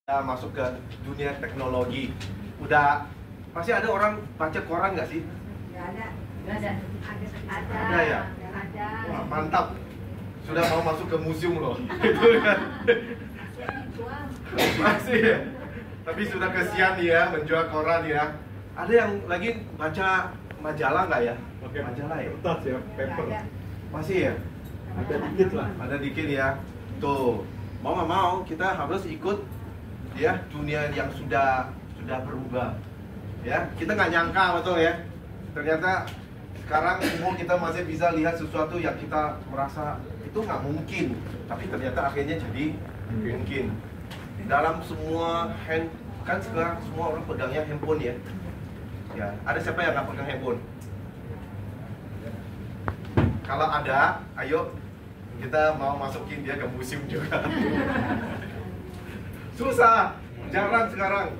Kita masuk ke dunia teknologi. Udah pasti ada orang baca koran nggak sih? Nggak ada. Ada ya? Ada. Wah, mantap. Sudah mau masuk ke museum loh. Gitu kan? Masih ya? Tapi sudah kesian ya menjual koran ya. Ada yang lagi baca majalah nggak ya? Oke, Majalah ya? kertas ya, paper. Nggak ada. Masih ya? Ada dikit lah. Ada dikit ya. Tuh, mau nggak mau kita harus ikut ya dunia yang sudah berubah. Ya, kita nggak nyangka betul ya. Ternyata sekarang umur kita masih bisa lihat sesuatu yang kita merasa itu nggak mungkin, tapi ternyata akhirnya jadi mungkin. Dalam semua kan sekarang semua orang pegangnya handphone ya. Ya, ada siapa yang nggak pegang handphone? Kalau ada, ayo kita mau masukin dia ke museum juga. Susah, jarang sekarang.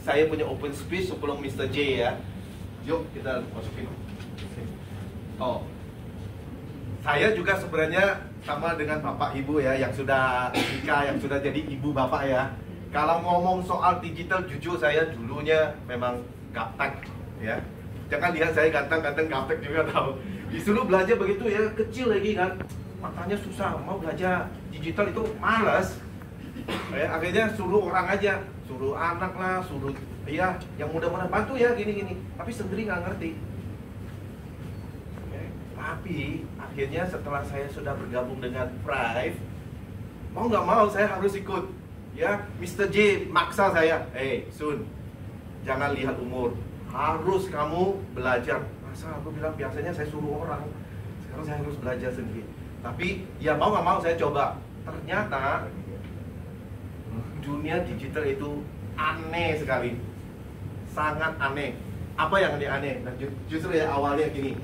Saya punya open space sebelum Mr. J ya. Yuk kita masukin. Oh, saya juga sebenarnya sama dengan bapak ibu ya, yang sudah nikah, yang sudah jadi ibu bapak ya. Kalau ngomong soal digital, jujur saya dulunya memang gaptek ya. Jangan lihat saya ganteng-ganteng, gaptek juga tahu. Disuruh belajar begitu ya, kecil lagi kan, makanya susah. Mau belajar digital itu malas. Ya, akhirnya suruh orang aja, suruh anak lah, suruh ya yang mudah-mudahan bantu ya gini-gini. Tapi sendiri nggak ngerti. Tapi akhirnya setelah saya sudah bergabung dengan Prive, mau nggak mau saya harus ikut. Ya, Mr. J maksa saya, Sun, jangan lihat umur, harus kamu belajar. Masa aku bilang biasanya saya suruh orang, sekarang saya harus belajar sendiri. Tapi ya mau nggak mau saya coba. Ternyata dunia digital itu aneh sekali, sangat aneh. Apa yang aneh? Nah, justru ya awalnya gini.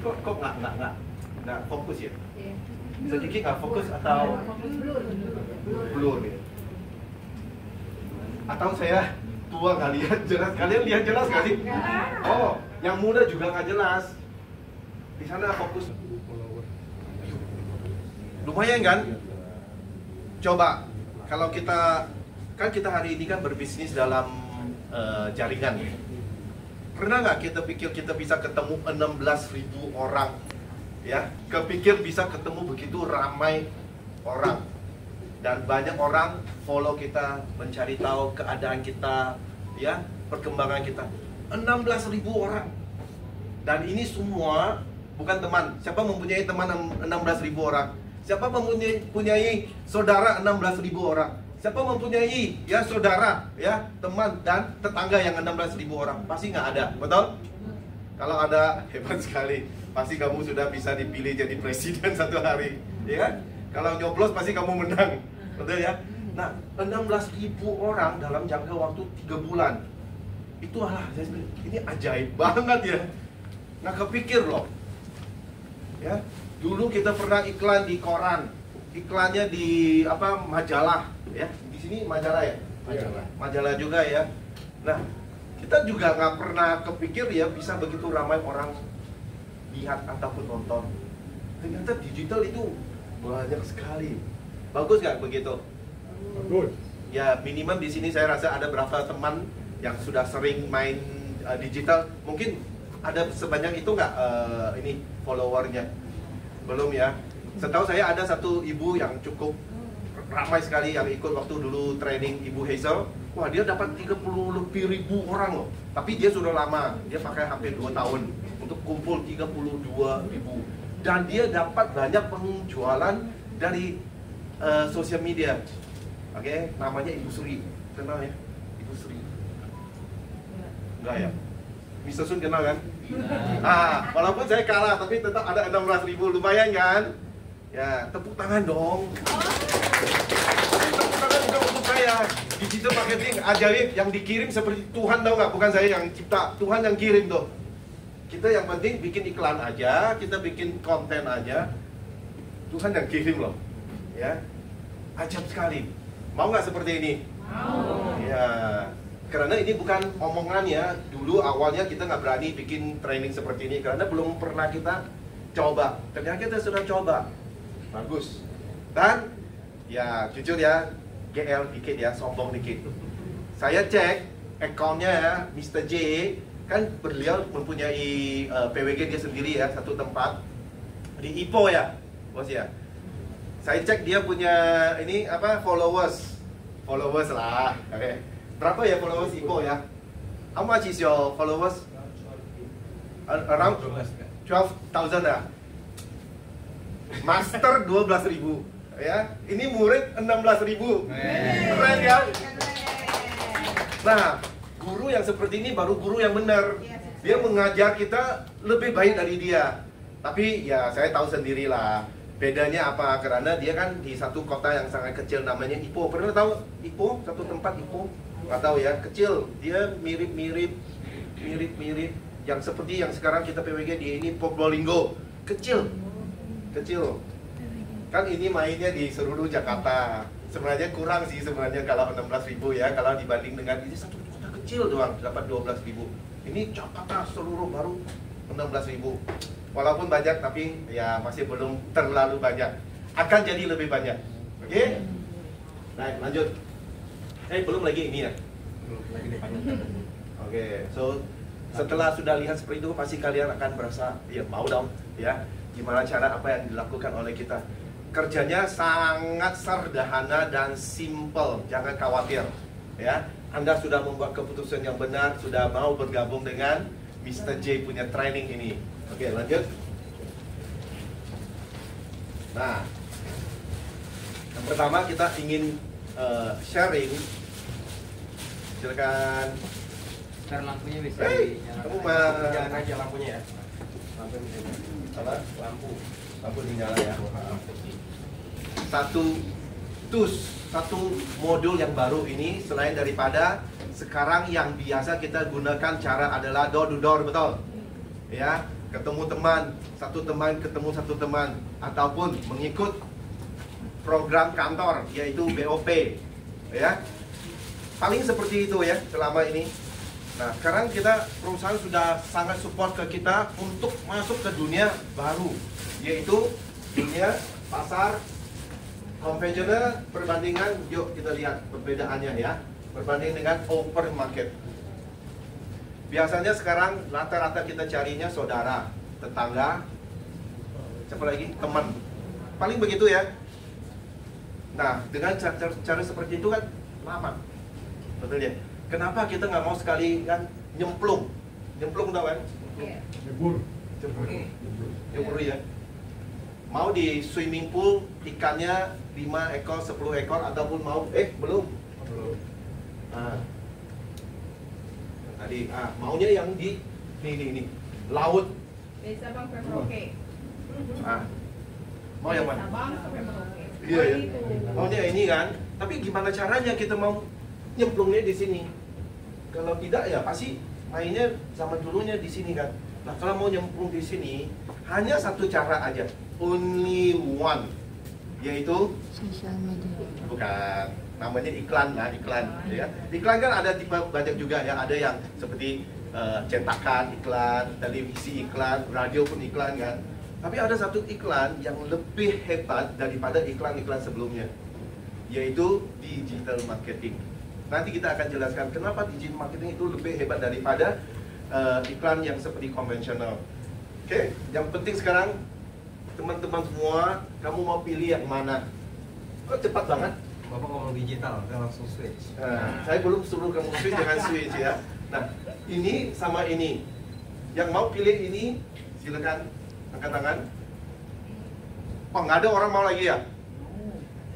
Kok nggak fokus ya? Sedikit nggak fokus atau blur gitu? Atau saya tua nggak lihat jelas? Kalian lihat jelas nggak sih? Oh, yang muda juga nggak jelas. Di sana fokus. Lumayan kan? Coba kalau kita hari ini kan berbisnis dalam jaringan. Pernah nggak kita pikir kita bisa ketemu 16.000 orang? Ya, kepikir bisa ketemu begitu ramai orang. Dan banyak orang follow kita, mencari tahu keadaan kita, ya, perkembangan kita. 16.000 orang. Dan ini semua bukan teman. Siapa mempunyai teman 16.000 orang? Siapa mempunyai saudara 16.000 orang? Siapa mempunyai ya saudara, ya teman dan tetangga yang 16.000 orang? Pasti nggak ada, betul? Kalau ada, hebat sekali. Pasti kamu sudah bisa dipilih jadi presiden satu hari, ya kan? Kalau nyoblos pasti kamu menang, betul ya? Nah, 16.000 orang dalam jangka waktu 3 bulan. Itu saya bilang, ini ajaib banget ya. Nggak kepikir loh. Ya, dulu kita pernah iklan di koran. Iklannya di majalah ya, di sini majalah ya, majalah juga ya. Nah, kita juga nggak pernah kepikir ya bisa begitu ramai orang lihat ataupun nonton. Ternyata digital itu banyak sekali. Bagus nggak begitu? Bagus. Ya minimum di sini saya rasa ada berapa teman yang sudah sering main digital. Mungkin ada sebanyak itu nggak ini followernya? Belum ya. Setahu saya ada satu ibu yang cukup ramai sekali yang ikut waktu dulu training, Ibu Hazel. Wah, dia dapat 30 lebih ribu orang loh. Tapi dia sudah lama, dia pakai hampir 2 tahun untuk kumpul 32 ribu. Dan dia dapat banyak penjualan dari sosial media. Oke, namanya Ibu Sri. Kenal ya? Ibu Sri. Enggak ya? Mr. Sun kenal kan? Walaupun saya kalah, tapi tetap ada 16.000, lumayan kan? Ya, tepuk tangan dong. Tepuk tangan juga untuk saya. Digital marketing ajaib, yang dikirim seperti Tuhan, tahu nggak? Bukan saya yang cipta, Tuhan yang kirim tuh. Kita yang penting bikin iklan aja, kita bikin konten aja. Tuhan yang kirim loh. Ya, ajaib sekali. Mau nggak seperti ini? Mau. Ya, karena ini bukan omongan ya. Dulu awalnya kita nggak berani bikin training seperti ini karena belum pernah kita coba. Ternyata kita sudah coba. Bagus. Dan ya jujur ya, GL dikit ya, sombong dikit. Saya cek akunnya ya, Mr. J kan beliau mempunyai PWG dia sendiri ya, satu tempat di Ipoh ya, bos ya. Saya cek dia punya ini apa followers lah, oke. Berapa ya followers Ipoh ya? How much is your followers? Around 12,000 ya. Master 12.000 ya. Ini murid 16.000. Keren ya. Nah, guru yang seperti ini baru guru yang benar. Dia mengajar kita lebih baik dari dia. Tapi ya saya tahu sendirilah bedanya apa, karena dia kan di satu kota yang sangat kecil namanya Ipoh. Pernah tahu Ipoh? Satu tempat Ipoh? Nggak tahu ya, kecil. Dia mirip yang seperti yang sekarang kita PWG di ini Probolinggo. Kecil. Kan ini mainnya di seluruh Jakarta. Sebenarnya kurang sih sebenarnya kalau 16.000 ya, kalau dibanding dengan ini satu kota kecil doang dapat 12.000. Ini Jakarta seluruh baru 16.000. Walaupun banyak tapi ya masih belum terlalu banyak. Akan jadi lebih banyak. Oke? Baik, lanjut. Belum lagi ini ya. Oke, so setelah sudah lihat seperti itu pasti kalian akan merasa ya mau dong ya. Gimana cara apa yang dilakukan oleh kita? Kerjanya sangat sederhana dan simple, jangan khawatir ya. Anda sudah membuat keputusan yang benar, sudah mau bergabung dengan Mr. J punya training ini. Oke, lanjut. Nah, yang pertama kita ingin sharing. Silakan. Ntar lampunya bisa Kamu mah jangan aja lampunya ya. lampu apa? Lampu dinyala ya. Satu modul yang baru ini selain daripada sekarang yang biasa kita gunakan cara adalah door to door, betul? Ya, ketemu teman, satu teman ketemu satu teman, ataupun mengikut program kantor yaitu BOP, ya. Paling seperti itu ya selama ini. Nah, sekarang kita perusahaan sudah sangat support ke kita untuk masuk ke dunia baru, yaitu dunia pasar konvensional perbandingan. Yuk kita lihat perbedaannya ya, berbanding dengan open market. Biasanya sekarang rata-rata kita carinya saudara, tetangga, siapa lagi? Teman. Paling begitu ya. Nah, dengan cara seperti itu kan lama, betul ya? Kenapa kita nggak mau sekali kan nyemplung tau kan? Nyebur ya. Mau di swimming pool ikannya 5 ekor, 10 ekor, ataupun mau belum. Nah, tadi maunya yang di ini laut. Desa Bang Merauke. Mau yang mana? Desa Bang sampai Merauke. Iya ya. Maunya ini kan. Tapi gimana caranya kita mau nyemplungnya di sini? Kalau tidak ya pasti mainnya zaman dulunya di sini kan. Nah, kalau mau nyemplung di sini hanya satu cara aja, only one, yaitu sosial media. Bukan, namanya iklan ya. Iklan kan ada tipe banyak juga ya, ada yang seperti cetakan iklan, televisi iklan, radio pun iklan kan. Tapi ada satu iklan yang lebih hebat daripada iklan-iklan sebelumnya, yaitu digital marketing. Nanti kita akan jelaskan kenapa digital marketing itu lebih hebat daripada iklan yang seperti konvensional. Oke, yang penting sekarang teman-teman semua, kamu mau pilih yang mana? Kok cepat banget? Bapak ngomong digital, kan langsung switch. Saya belum suruh kamu switch, jangan switch ya. Nah, ini sama ini. Yang mau pilih ini, silakan angkat tangan. Oh, nggak ada orang mau lagi ya?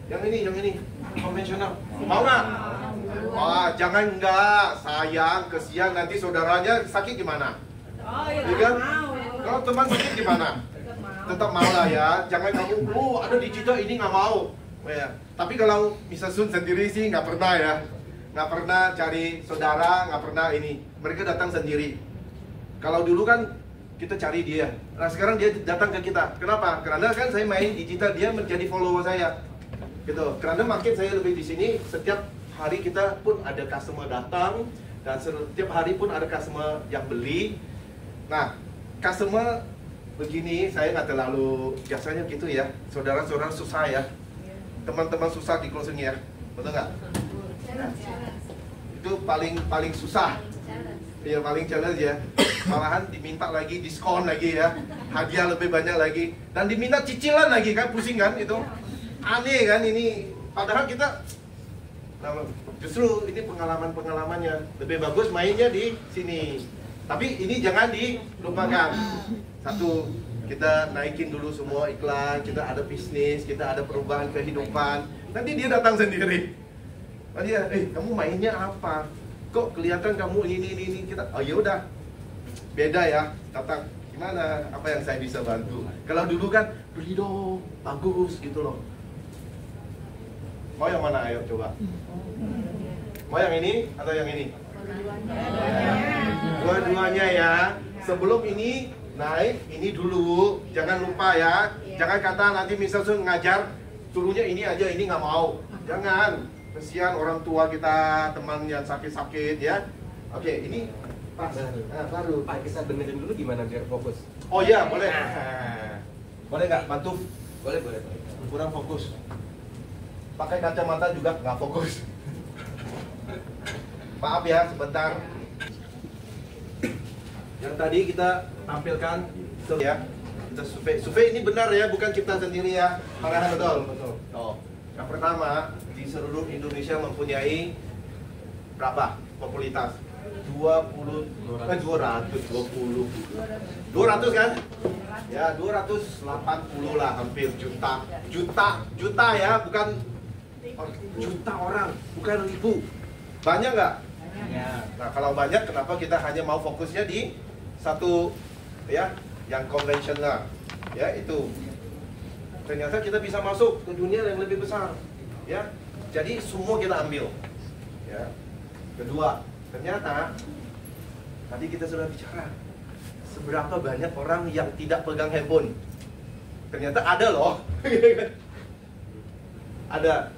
Yang ini, konvensional. Mau nggak? Jangan enggak, sayang, kesian, nanti saudaranya sakit gimana? Oh iya, Kan? mau. Kalau teman sakit gimana? Tetap mau lah ya, jangan kamu, ada digital ini nggak mau ya. Tapi kalau Mr. Sun sendiri sih nggak pernah ya, nggak pernah cari saudara, nggak pernah ini, mereka datang sendiri. Kalau dulu kan kita cari dia, nah sekarang dia datang ke kita. Kenapa? Karena kan saya main digital, dia menjadi follower saya gitu. Karena market saya lebih di sini, setiap hari kita pun ada customer datang, dan setiap hari pun ada customer yang beli. Nah, customer begini saya nggak terlalu biasanya gitu ya, saudara-saudara susah ya, teman-teman susah di closing ya. betul nggak? Itu paling susah. Iya, paling challenge ya. Malahan diminta lagi diskon lagi ya, hadiah lebih banyak lagi, dan diminta cicilan lagi kan, pusing kan itu. Aneh kan ini. Padahal kita, nah, justru ini pengalamannya lebih bagus mainnya di sini. Tapi ini jangan dilupakan. Satu, kita naikin dulu semua iklan, kita ada bisnis, kita ada perubahan kehidupan. Nanti dia datang sendiri. Dia, kamu mainnya apa? Kok kelihatan kamu ini kita, oh ya udah, beda ya, datang gimana, apa yang saya bisa bantu. Kalau dulu kan beli dong, bagus gitu loh. Mau yang mana, ayo coba. Mau yang ini atau yang ini? Dua-duanya ya. Sebelum ini naik, ini dulu, jangan lupa ya. Jangan kata nanti misalnya ngajar suruhnya ini aja, ini nggak mau. Jangan. Kesian orang tua kita, teman yang sakit-sakit ya. Oke, ini pas. Baru. Pak, kita benerin dulu gimana biar fokus. Oh iya, boleh. Boleh nggak bantu? Boleh. Kurang fokus. Pakai kacamata juga nggak fokus. Maaf ya, sebentar. Yang tadi kita tampilkan ya. Kita survei ini benar ya, bukan cipta sendiri ya. Parahan betul. Oh. Yang pertama, di seluruh Indonesia mempunyai berapa popularitas? 200 kan? Ya, 280 lah, hampir juta ya, bukan juta orang, bukan ribu. Banyak nggak? Nah, kalau banyak, kenapa kita hanya mau fokusnya di satu ya, yang konvensional ya, itu. Ternyata kita bisa masuk ke dunia yang lebih besar ya. Jadi semua kita ambil ya. Kedua, ternyata tadi kita sudah bicara seberapa banyak orang yang tidak pegang handphone. Ternyata ada loh. Ada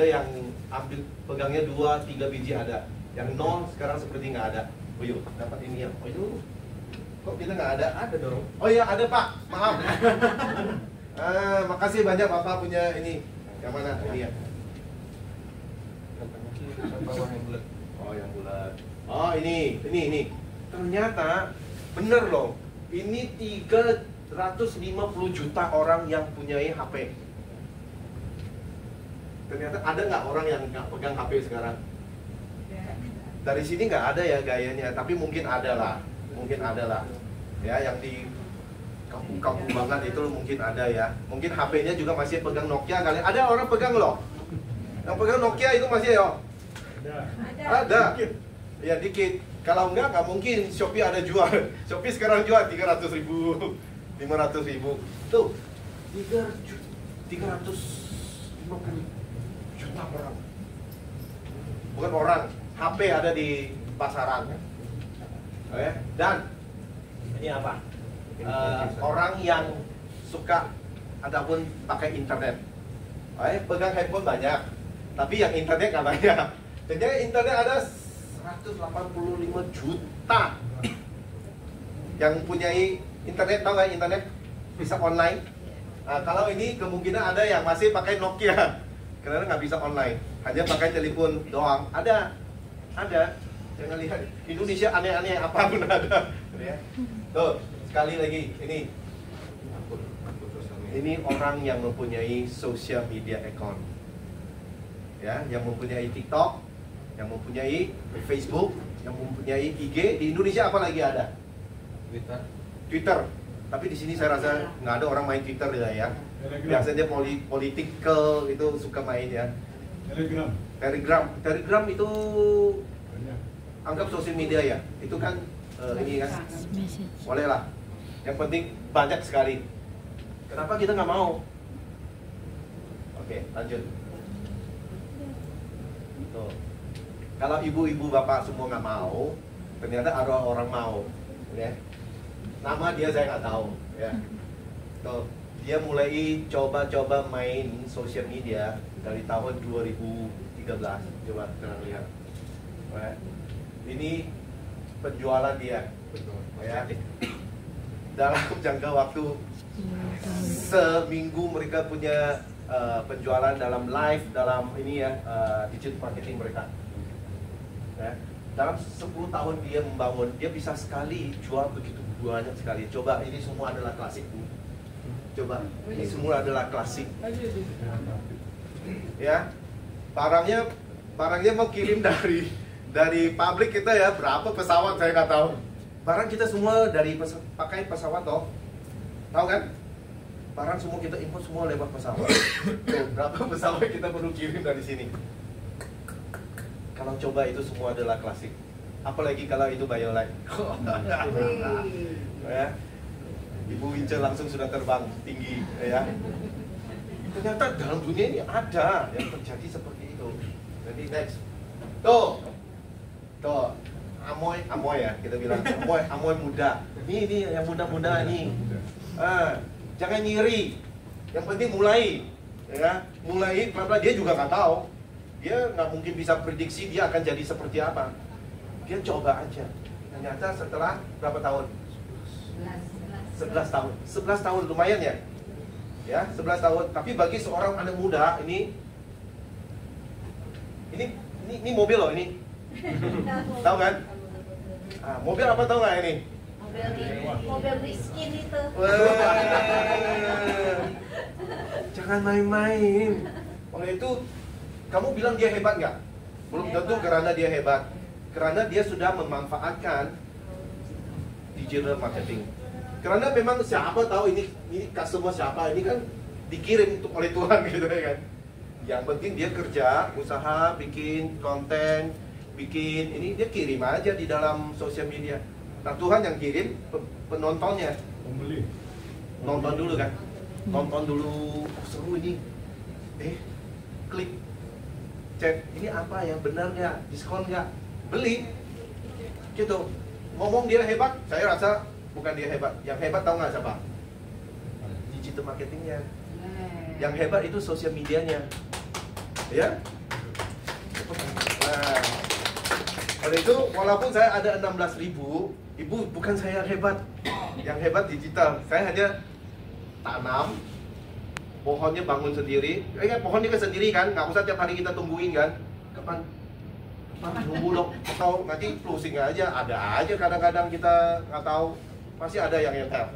yang ambil pegangnya 2-3 biji ada. Yang 0 sekarang seperti nggak ada. Oh yuk, dapat ini ya. Oh yuk. Kok kita nggak ada? Ada dong. Oh iya ada Pak, maaf. Makasih banyak Bapak punya ini. Yang mana? Ini ya. Oh yang bulat. Oh ini. Ternyata bener loh. Ini 350 juta orang yang punyai HP. Ternyata ada nggak orang yang nggak pegang HP sekarang? Dari sini nggak ada ya gayanya, tapi mungkin ada lah. Ya, yang di kampung banget itu mungkin ada ya. Mungkin HP-nya juga masih pegang Nokia kali. Ada orang pegang loh. Yang pegang Nokia itu masih ya? Ada. Ya dikit. Kalau nggak mungkin Shopee ada jual. Shopee sekarang jual 300.000, 500.000. Tuh, 350 juta orang. Bukan orang, HP ada di pasaran. Oke, dan ini apa? Orang yang suka ataupun pakai internet. Pegang handphone banyak, tapi yang internet nggak banyak. Jadi internet ada 185 juta yang punyai internet. Tahu nggak internet? Bisa online. Nah, kalau ini kemungkinan ada yang masih pakai Nokia karena nggak bisa online, hanya pakai telepon doang. Ada. Jangan lihat Indonesia aneh-aneh apapun ada. Tuh, sekali lagi ini orang yang mempunyai social media account, ya, yang mempunyai TikTok, yang mempunyai Facebook, yang mempunyai IG. Di Indonesia apa lagi ada? Twitter. Tapi di sini saya rasa nggak ada orang main Twitter ya. Biasanya political itu suka main ya. Telegram itu anggap sosial media ya. Itu kan ini kan boleh lah. Yang penting banyak sekali. Kenapa kita nggak mau? Oke, lanjut. Tuh. Kalau ibu-ibu bapak semua nggak mau, ternyata ada orang mau, ya. Nama dia saya nggak tahu, ya. Tuh, dia mulai coba-coba main sosial media dari tahun 2013. Coba kalian lihat. Nah, ini penjualan dia, ya. Dalam jangka waktu seminggu mereka punya penjualan dalam live, dalam ini ya, digital marketing mereka. Ya. Dalam 10 tahun dia membangun, dia bisa sekali jual begitu banyak sekali. Coba, ini semua adalah klasik. Coba, ini semua adalah klasik. Ya, barangnya mau kirim dari pabrik kita ya, berapa pesawat saya nggak tahu. Barang kita semua dari pakai pesawat toh, tahu kan? Barang semua kita import semua lewat pesawat. Tuh, berapa pesawat kita perlu kirim dari sini? Kalau coba itu semua adalah klasik. Apalagi kalau itu BioLite. Ya. Ibu Wince langsung sudah terbang tinggi, ya. Ternyata dalam dunia ini ada yang terjadi seperti itu. Jadi next, tuh, amoy ya kita bilang, amoy muda. Ini yang muda-muda nih. Jangan nyiri. Yang penting mulai, ya. Mulai pelan-pelan, dia juga nggak tahu. Dia nggak mungkin bisa prediksi dia akan jadi seperti apa. Dia coba aja. Ternyata setelah berapa tahun? 11 tahun. 11 tahun lumayan ya? Ya, 11 tahun. Tapi bagi seorang anak muda ini mobil loh ini. Tahu kan? Mobil apa tahu nggak ini? Mobil miskin itu. Jangan main-main. Oleh itu, kamu bilang dia hebat nggak? Belum tentu karena dia hebat. Karena dia sudah memanfaatkan digital marketing. Karena memang siapa tahu ini customer siapa, ini kan dikirim oleh Tuhan gitu ya kan. Yang penting dia kerja, usaha, bikin konten, bikin ini, dia kirim aja di dalam sosial media. Nah, Tuhan yang kirim penontonnya. Pembeli. Nonton dulu kan. Nonton dulu, seru ini. Klik. Cek, ini apa ya, benar nggak, diskon nggak, beli. Gitu. Ngomong dia hebat, saya rasa bukan dia hebat. Yang hebat tahu nggak siapa? Digital marketingnya. Yang hebat itu sosial medianya. Ya. Nah, oleh itu walaupun saya ada 16.000, ibu bukan saya yang hebat. Yang hebat digital. Saya hanya tanam, pohonnya bangun sendiri. Pohonnya kan sendiri kan, nggak usah tiap hari kita tungguin kan. Kapan nunggu dong, atau nanti closing aja. Ada aja kadang-kadang kita nggak tahu, pasti ada yang nyetel.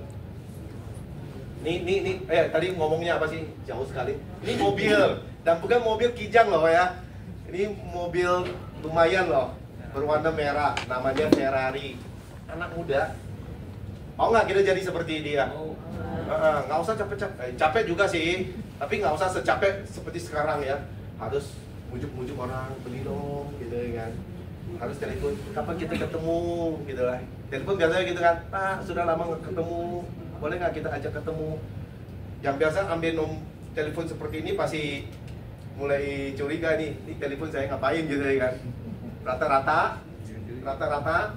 Nih, tadi ngomongnya apa sih? Jauh sekali. Ini mobil, dan bukan mobil kijang loh ya. Ini mobil lumayan loh, berwarna merah, namanya Ferrari. Anak muda, mau nggak kita jadi seperti dia? Nggak usah capek-capek, capek juga sih, tapi nggak usah secapek seperti sekarang ya. Harus mujuk-mujuk orang beli dong, gitu kan. Harus telepon, kapan kita ketemu, gitu lah. Telepon biasanya gitu kan, sudah lama nggak ketemu, boleh nggak kita ajak ketemu? Yang biasa ambil telepon seperti ini pasti mulai curiga nih, ini telepon saya ngapain gitu ya kan. Rata-rata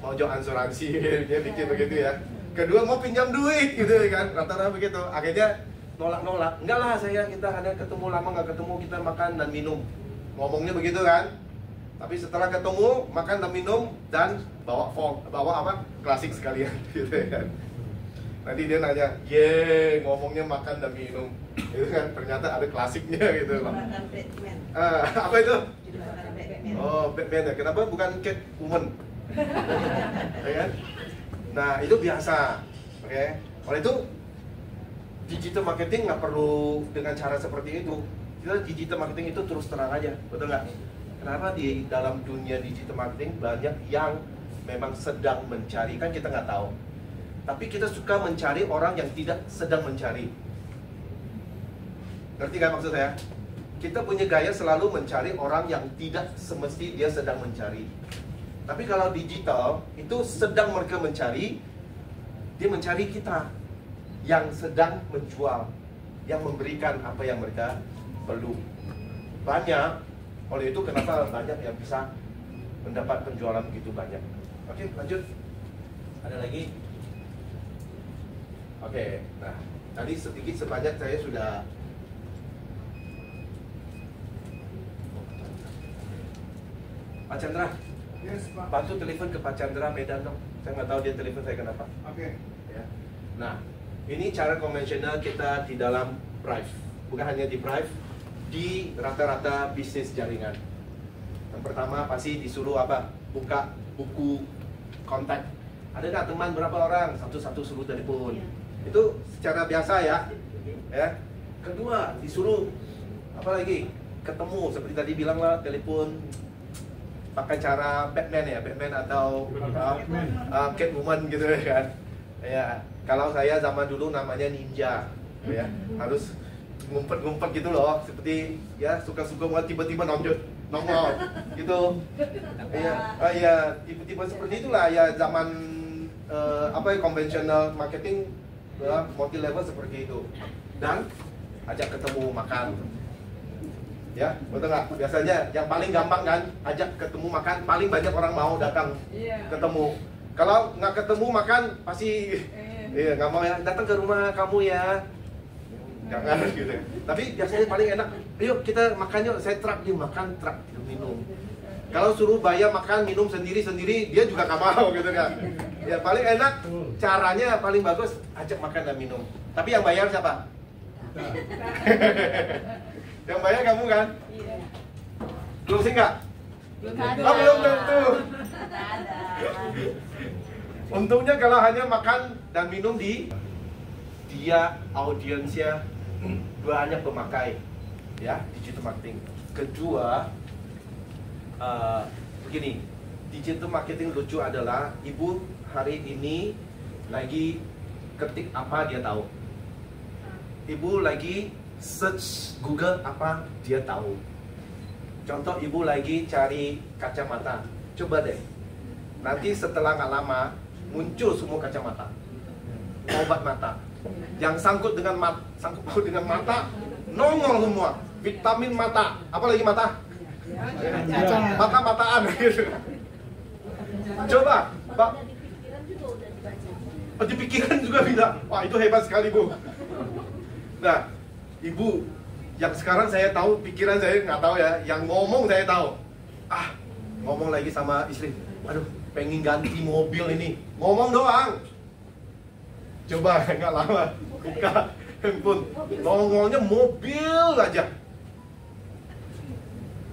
mau jual asuransi, dia bikin begitu ya. Kedua mau pinjam duit gitu ya kan, rata-rata begitu. Akhirnya nolak. Enggak lah, kita hanya ketemu, lama nggak ketemu, kita makan dan minum. Ngomongnya begitu kan. Tapi setelah ketemu, makan dan minum, dan bawa apa? Klasik sekalian gitu ya kan. Nanti dia nanya, ngomongnya makan dan minum. Itu kan ternyata ada klasiknya gitu loh. Apa itu? Oh, Batman ya. Kenapa bukan Catwoman? Ya kan? Nah, itu biasa. Oke. Oleh itu digital marketing nggak perlu dengan cara seperti itu. Kita digital marketing itu terus terang aja, betul nggak? Kenapa di dalam dunia digital marketing banyak yang memang sedang mencari, kan kita nggak tahu. Tapi kita suka mencari orang yang tidak sedang mencari. Ngerti nggak maksud saya? Kita punya gaya selalu mencari orang yang tidak semesti dia sedang mencari. Tapi kalau digital, itu sedang mereka mencari, dia mencari kita yang sedang menjual, yang memberikan apa yang mereka perlu. Banyak, oleh itu kenapa banyak yang bisa mendapat penjualan begitu banyak. Oke, lanjut. Ada lagi? Oke, nah tadi sedikit sebanyak saya sudah. Pak Chandra, Yes, Pak. bantu telepon ke Pak Chandra Medan dong. Saya nggak tahu dia telepon saya kenapa. Oke. Ya. Nah, ini cara konvensional kita di dalam Brave. bukan hanya di Brive, di rata-rata bisnis jaringan. Yang pertama pasti disuruh apa? Buka buku kontak. Ada nggak teman berapa orang? Satu-satu suruh telepon. Itu secara biasa ya. Ya. Kedua disuruh apa lagi? Ketemu seperti tadi bilang lah, telepon pakai cara Batman ya, Batman atau Catwoman gitu kan. Ya, kalau saya zaman dulu namanya ninja, ya harus ngumpet-ngumpet gitu loh, seperti ya suka-suka mau tiba-tiba nongol gitu. Iya, iya tipe-tipe seperti itulah ya zaman apa ya, konvensional marketing multi level seperti itu. Dan ajak ketemu makan. Ya, betul nggak? Biasanya yang paling gampang kan, ajak ketemu makan, paling banyak orang mau datang ketemu. Kalau nggak ketemu makan, pasti iya nggak mau ya, datang ke rumah kamu ya. Jangan gitu. Tapi biasanya paling enak, ayo kita makan yuk, saya traktir makan, traktir minum. Kalau suruh bayar makan minum sendiri-sendiri, dia juga nggak mau gitu kan. Ya paling enak, caranya paling bagus, ajak makan dan minum. Tapi yang bayar siapa? Yang bayar kamu kan? Iya. Closing nggak? Belum Oh, belum tentu. Ada. Untungnya kalau hanya makan dan minum dia audiensnya banyak pemakai ya digital marketing. Kedua begini, digital marketing lucu adalah ibu hari ini lagi ketik apa dia tahu. Ibu lagi search Google apa dia tahu. Contoh ibu lagi cari kacamata, coba deh. Nanti setelah nggak lama muncul semua kacamata, obat mata, yang sangkut dengan mata, nongol semua. Vitamin mata, apa lagi mata? Mata-mataan gitu. Coba, Pak. Di pikiran juga udah dibaca. Di pikiran juga bisa. Wah itu hebat sekali Bu. Nah, Ibu, yang sekarang saya tahu, pikiran saya nggak tahu ya. Yang ngomong saya tahu. Ngomong lagi sama istri. Aduh, pengen ganti mobil ini. Ngomong doang. Coba nggak lama buka handphone, nongolnya mobil aja.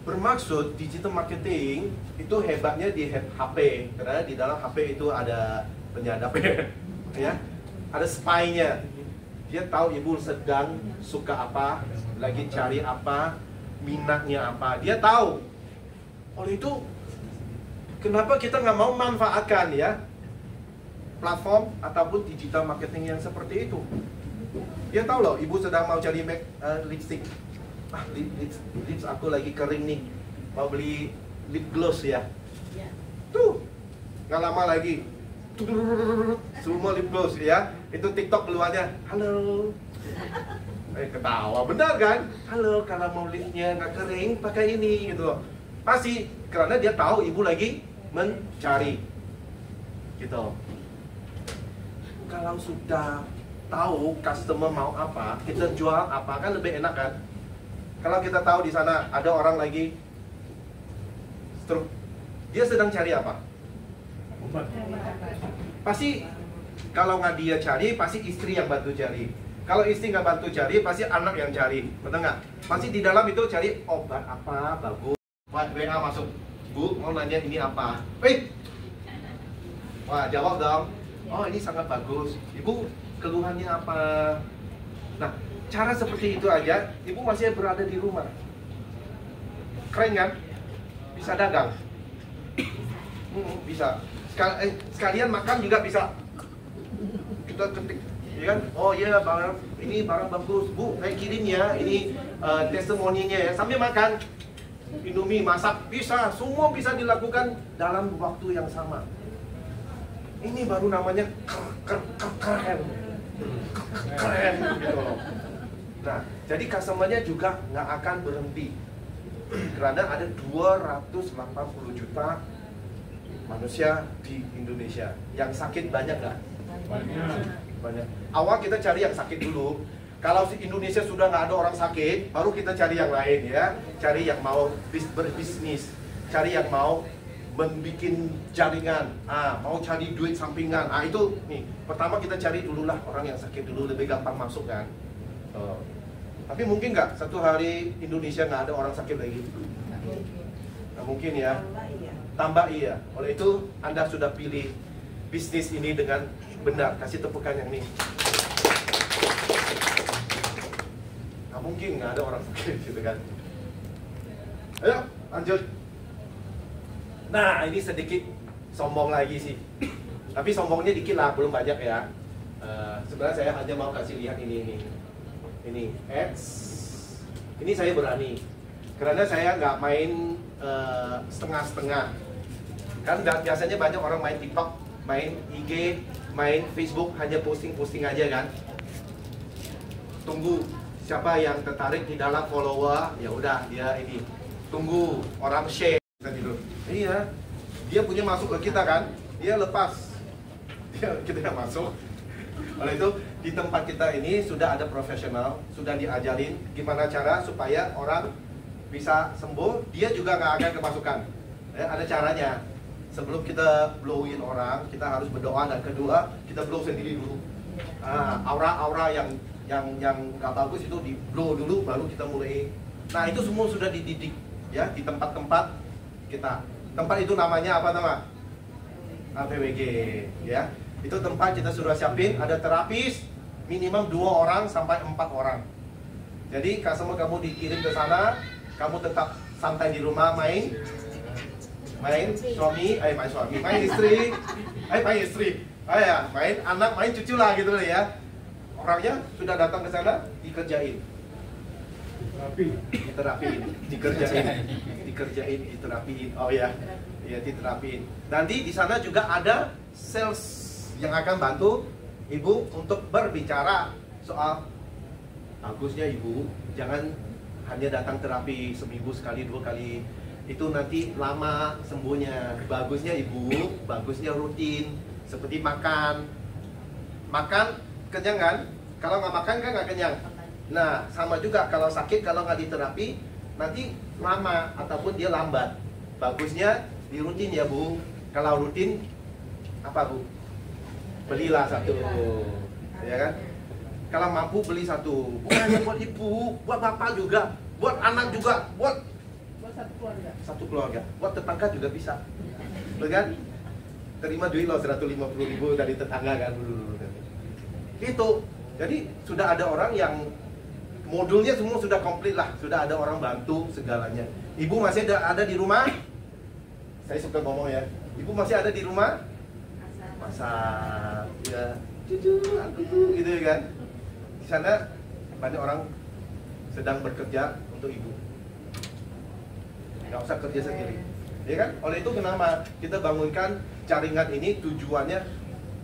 Bermaksud digital marketing itu hebatnya di HP, karena di dalam HP itu ada penyadap ya, ada spy-nya. Dia tahu ibu sedang suka apa, lagi cari apa, minatnya apa. Dia tahu. Oleh itu, kenapa kita nggak mau manfaatkan ya platform ataupun digital marketing yang seperti itu? Dia tahu loh, ibu sedang mau cari lipstick. Lips aku lagi kering nih, mau beli lip gloss ya. Tuh, nggak lama lagi. Semua lip gloss ya. Itu TikTok keluarnya, halo. Ketawa, benar kan? Halo, kalau mau lipsnya nggak kering, pakai ini gitu loh. Pasti, karena dia tahu ibu lagi mencari gitu. Kalau sudah tahu customer mau apa, kita jual apa, kan lebih enak kan? Kalau kita tahu di sana ada orang lagi stroke, dia sedang cari apa? Pasti kalau nggak dia cari, pasti istri yang bantu cari. Kalau istri nggak bantu cari, pasti anak yang cari, betul nggak? Pasti di dalam itu cari obat apa bagus. WA masuk, Bu mau nanya ini apa? Wah jawab dong. Oh ini sangat bagus. Ibu keluhannya apa? Nah cara seperti itu aja, ibu masih berada di rumah. Keren kan? Bisa dagang. Bisa. Sekalian makan juga bisa. Kita ketik, ya kan? Oh iya barang ini barang bagus, Bu. Saya kirim ya. Ini testimoninya ya. Sambil makan, Indomie masak bisa. Semua bisa dilakukan dalam waktu yang sama. Ini baru namanya keren. Keren gitu loh. Nah, jadi customer-nya juga nggak akan berhenti. Karena ada 280 juta manusia di Indonesia. Yang sakit banyak nggak? Banyak. Awal kita cari yang sakit dulu. Kalau di Indonesia sudah nggak ada orang sakit, baru kita cari yang lain ya. Cari yang mau berbisnis, cari yang mau membuat jaringan, mau cari duit sampingan. Itu nih, pertama kita cari dululah orang yang sakit dulu, lebih gampang masuk kan. Tapi mungkin nggak satu hari Indonesia nggak ada orang sakit lagi? Nggak mungkin ya. Tambah iya. Oleh itu Anda sudah pilih bisnis ini dengan benar. Kasih tepukan yang ini. Nggak mungkin nggak ada orang sakit gitu kan. Ayo lanjut. Nah ini sedikit sombong lagi sih. Tapi sombongnya dikit lah, belum banyak ya. Sebenarnya saya hanya mau kasih lihat ini ads. Ini saya berani karena saya nggak main setengah-setengah. Kan biasanya banyak orang main TikTok, main IG, main Facebook, hanya posting aja kan. Tunggu siapa yang tertarik di dalam follower, ya udah dia ini. Tunggu orang share gitu. Iya, dia punya masuk ke kita kan, dia lepas, kita masuk. Oleh itu di tempat kita ini sudah ada profesional, sudah diajarin gimana cara supaya orang bisa sembuh, dia juga nggak akan kemasukan. Ada caranya. Sebelum kita blowin orang, kita harus berdoa, dan kedua kita blow sendiri dulu. Aura-aura yang nggak bagus itu di blow dulu, baru kita mulai. Nah itu semua sudah dididik ya di tempat-tempat kita. Tempat itu namanya apa nama? APWG ya. Itu tempat kita sudah siapin, ada terapis minimum 2 orang sampai 4 orang. Jadi customer kamu dikirim ke sana, kamu tetap santai di rumah main suami, main istri, main anak, main cucu lah gitu ya. Orangnya sudah datang ke sana, dikerjain, diterapiin. Oh ya, diterapiin. Nanti di sana juga ada sales yang akan bantu ibu untuk berbicara soal bagusnya ibu jangan hanya datang terapi seminggu sekali 2 kali. Itu nanti lama sembuhnya. Bagusnya ibu, bagusnya rutin. Seperti makan kenyang kan? Kalau nggak makan kan nggak kenyang. Nah sama juga kalau sakit, kalau nggak diterapi nanti lama ataupun dia lambat. Bagusnya di rutin ya bu. Kalau rutin apa bu? Belilah 1, ya kan? Kalau mampu beli 1. Bukan hanya buat ibu, buat bapak juga, buat anak juga, buat satu keluarga, buat tetangga juga bisa, betul kan? Terima duit loh 150.000 dari tetangga kan dulu. Itu, jadi sudah ada orang yang modulnya semua sudah komplit lah, sudah ada orang bantu segalanya. Ibu masih ada di rumah? Saya suka ngomong ya, ibu masih ada di rumah? Masak, ya, cucu, aku tuh, gitu kan? Di sana banyak orang sedang bekerja untuk ibu. Nggak usah kerja sendiri, ya kan? Oleh itu kenapa kita bangunkan jaringan ini, tujuannya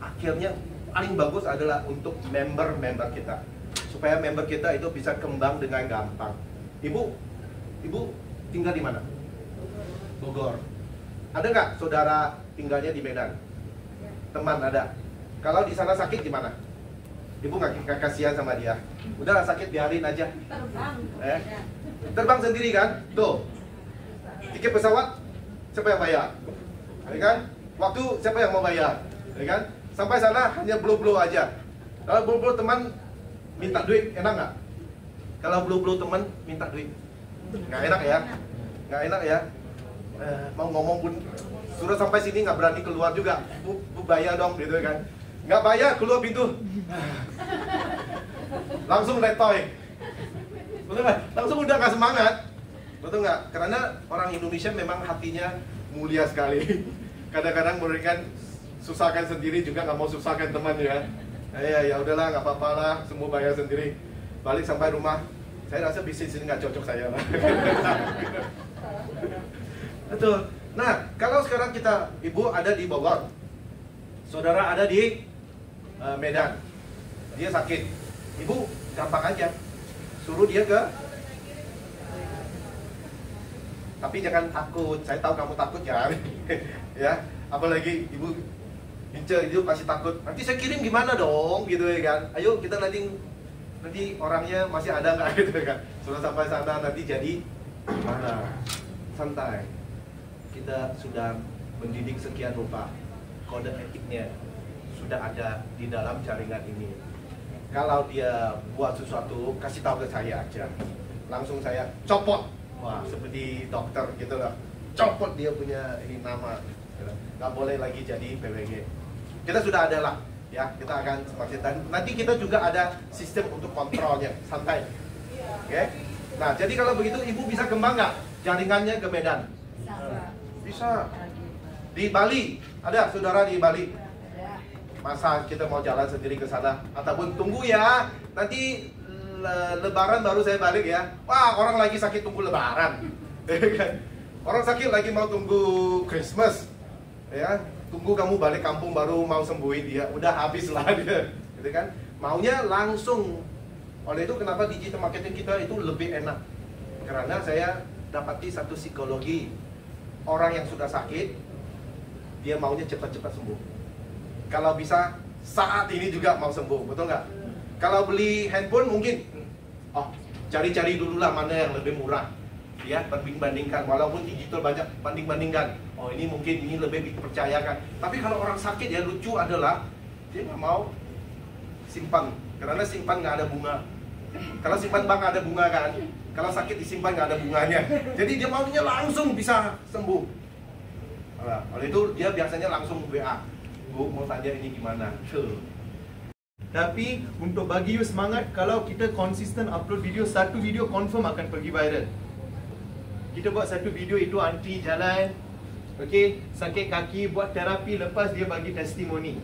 akhirnya paling bagus adalah untuk member kita, supaya member kita itu bisa kembang dengan gampang. Ibu tinggal di mana? Bogor. Ada nggak saudara tinggalnya di Medan? Teman ada? Kalau di sana sakit gimana? Ibu nggak kasihan sama dia? Udahlah sakit biarin aja. Terbang sendiri kan? Tuh. Tiket pesawat siapa yang bayar? Ya kan? Waktu siapa yang mau bayar? Ya kan? Sampai sana hanya blow aja. Kalau blow teman minta duit, enak nggak? Kalau blow teman minta duit, nggak enak ya? Nggak enak ya? Mau ngomong pun sudah sampai sini nggak berani keluar juga. Bu bayar dong, gitu kan? Nggak bayar keluar pintu. Langsung letoy. Betul nggak? Langsung udah nggak semangat. Betul nggak? Karena orang Indonesia memang hatinya mulia sekali. Kadang-kadang mereka susahkan sendiri juga nggak mau susahkan teman ya. Ya udahlah, nggak apa-apa lah, semua bayar sendiri. Balik sampai rumah, saya rasa bisnis ini nggak cocok saya lah. Betul. Nah, kalau sekarang ibu ada di Bogor, saudara ada di Medan, dia sakit, ibu gampang aja, suruh dia ke. Tapi jangan takut, saya tahu kamu takut kan, ya. Apalagi ibu incer itu pasti takut. Nanti saya kirim gimana dong, gitu ya kan? Ayo kita nanti orangnya masih ada nggak gitu kan? Sudah sampai sana nanti jadi gimana? Santai. Kita sudah mendidik sekian rupa, kode etiknya sudah ada di dalam jaringan ini. Kalau dia buat sesuatu, kasih tahu ke saya aja. Langsung saya copot. Wah, seperti dokter gitu lah. Copot dia punya ini nama. Nggak boleh lagi jadi PWG. Kita sudah ada lah, ya. Kita akan semakin, dan nanti kita juga ada sistem untuk kontrolnya, santai. Oke? Nah, jadi kalau begitu ibu bisa kembang nggak jaringannya ke Medan? Bisa. Di Bali, ada saudara di Bali? Masa kita mau jalan sendiri ke sana? Ataupun tunggu ya, nanti Lebaran baru saya balik ya. Wah, orang lagi sakit tunggu Lebaran. Orang sakit lagi mau tunggu Christmas. Ya, tunggu kamu balik kampung baru mau sembuhin dia, udah habis lah dia, gitu kan? Maunya langsung. Oleh itu kenapa digital marketing kita itu lebih enak? Karena saya dapati satu psikologi, orang yang sudah sakit, dia maunya cepat-cepat sembuh. Kalau bisa saat ini juga mau sembuh, betul nggak? Kalau beli handphone mungkin, oh cari-cari dulu lah mana yang lebih murah. Ya, banding-bandingkan, walaupun digital banyak banding-bandingkan. Oh ini mungkin ini lebih dipercayakan. Tapi kalau orang sakit ya lucu adalah dia nggak mau simpan, karena simpan nggak ada bunga. Kalau simpan bank ada bunga kan, kalau sakit disimpan nggak ada bunganya. Jadi dia maunya langsung bisa sembuh. Nah, oleh itu dia biasanya langsung WA, Bu mau tanya ini gimana. Tapi untuk bagi you semangat, kalau kita konsisten upload video, satu video confirm akan pergi viral. Kita buat satu video itu aunty jalan, okey, sakit kaki, buat terapi, lepas dia bagi testimoni.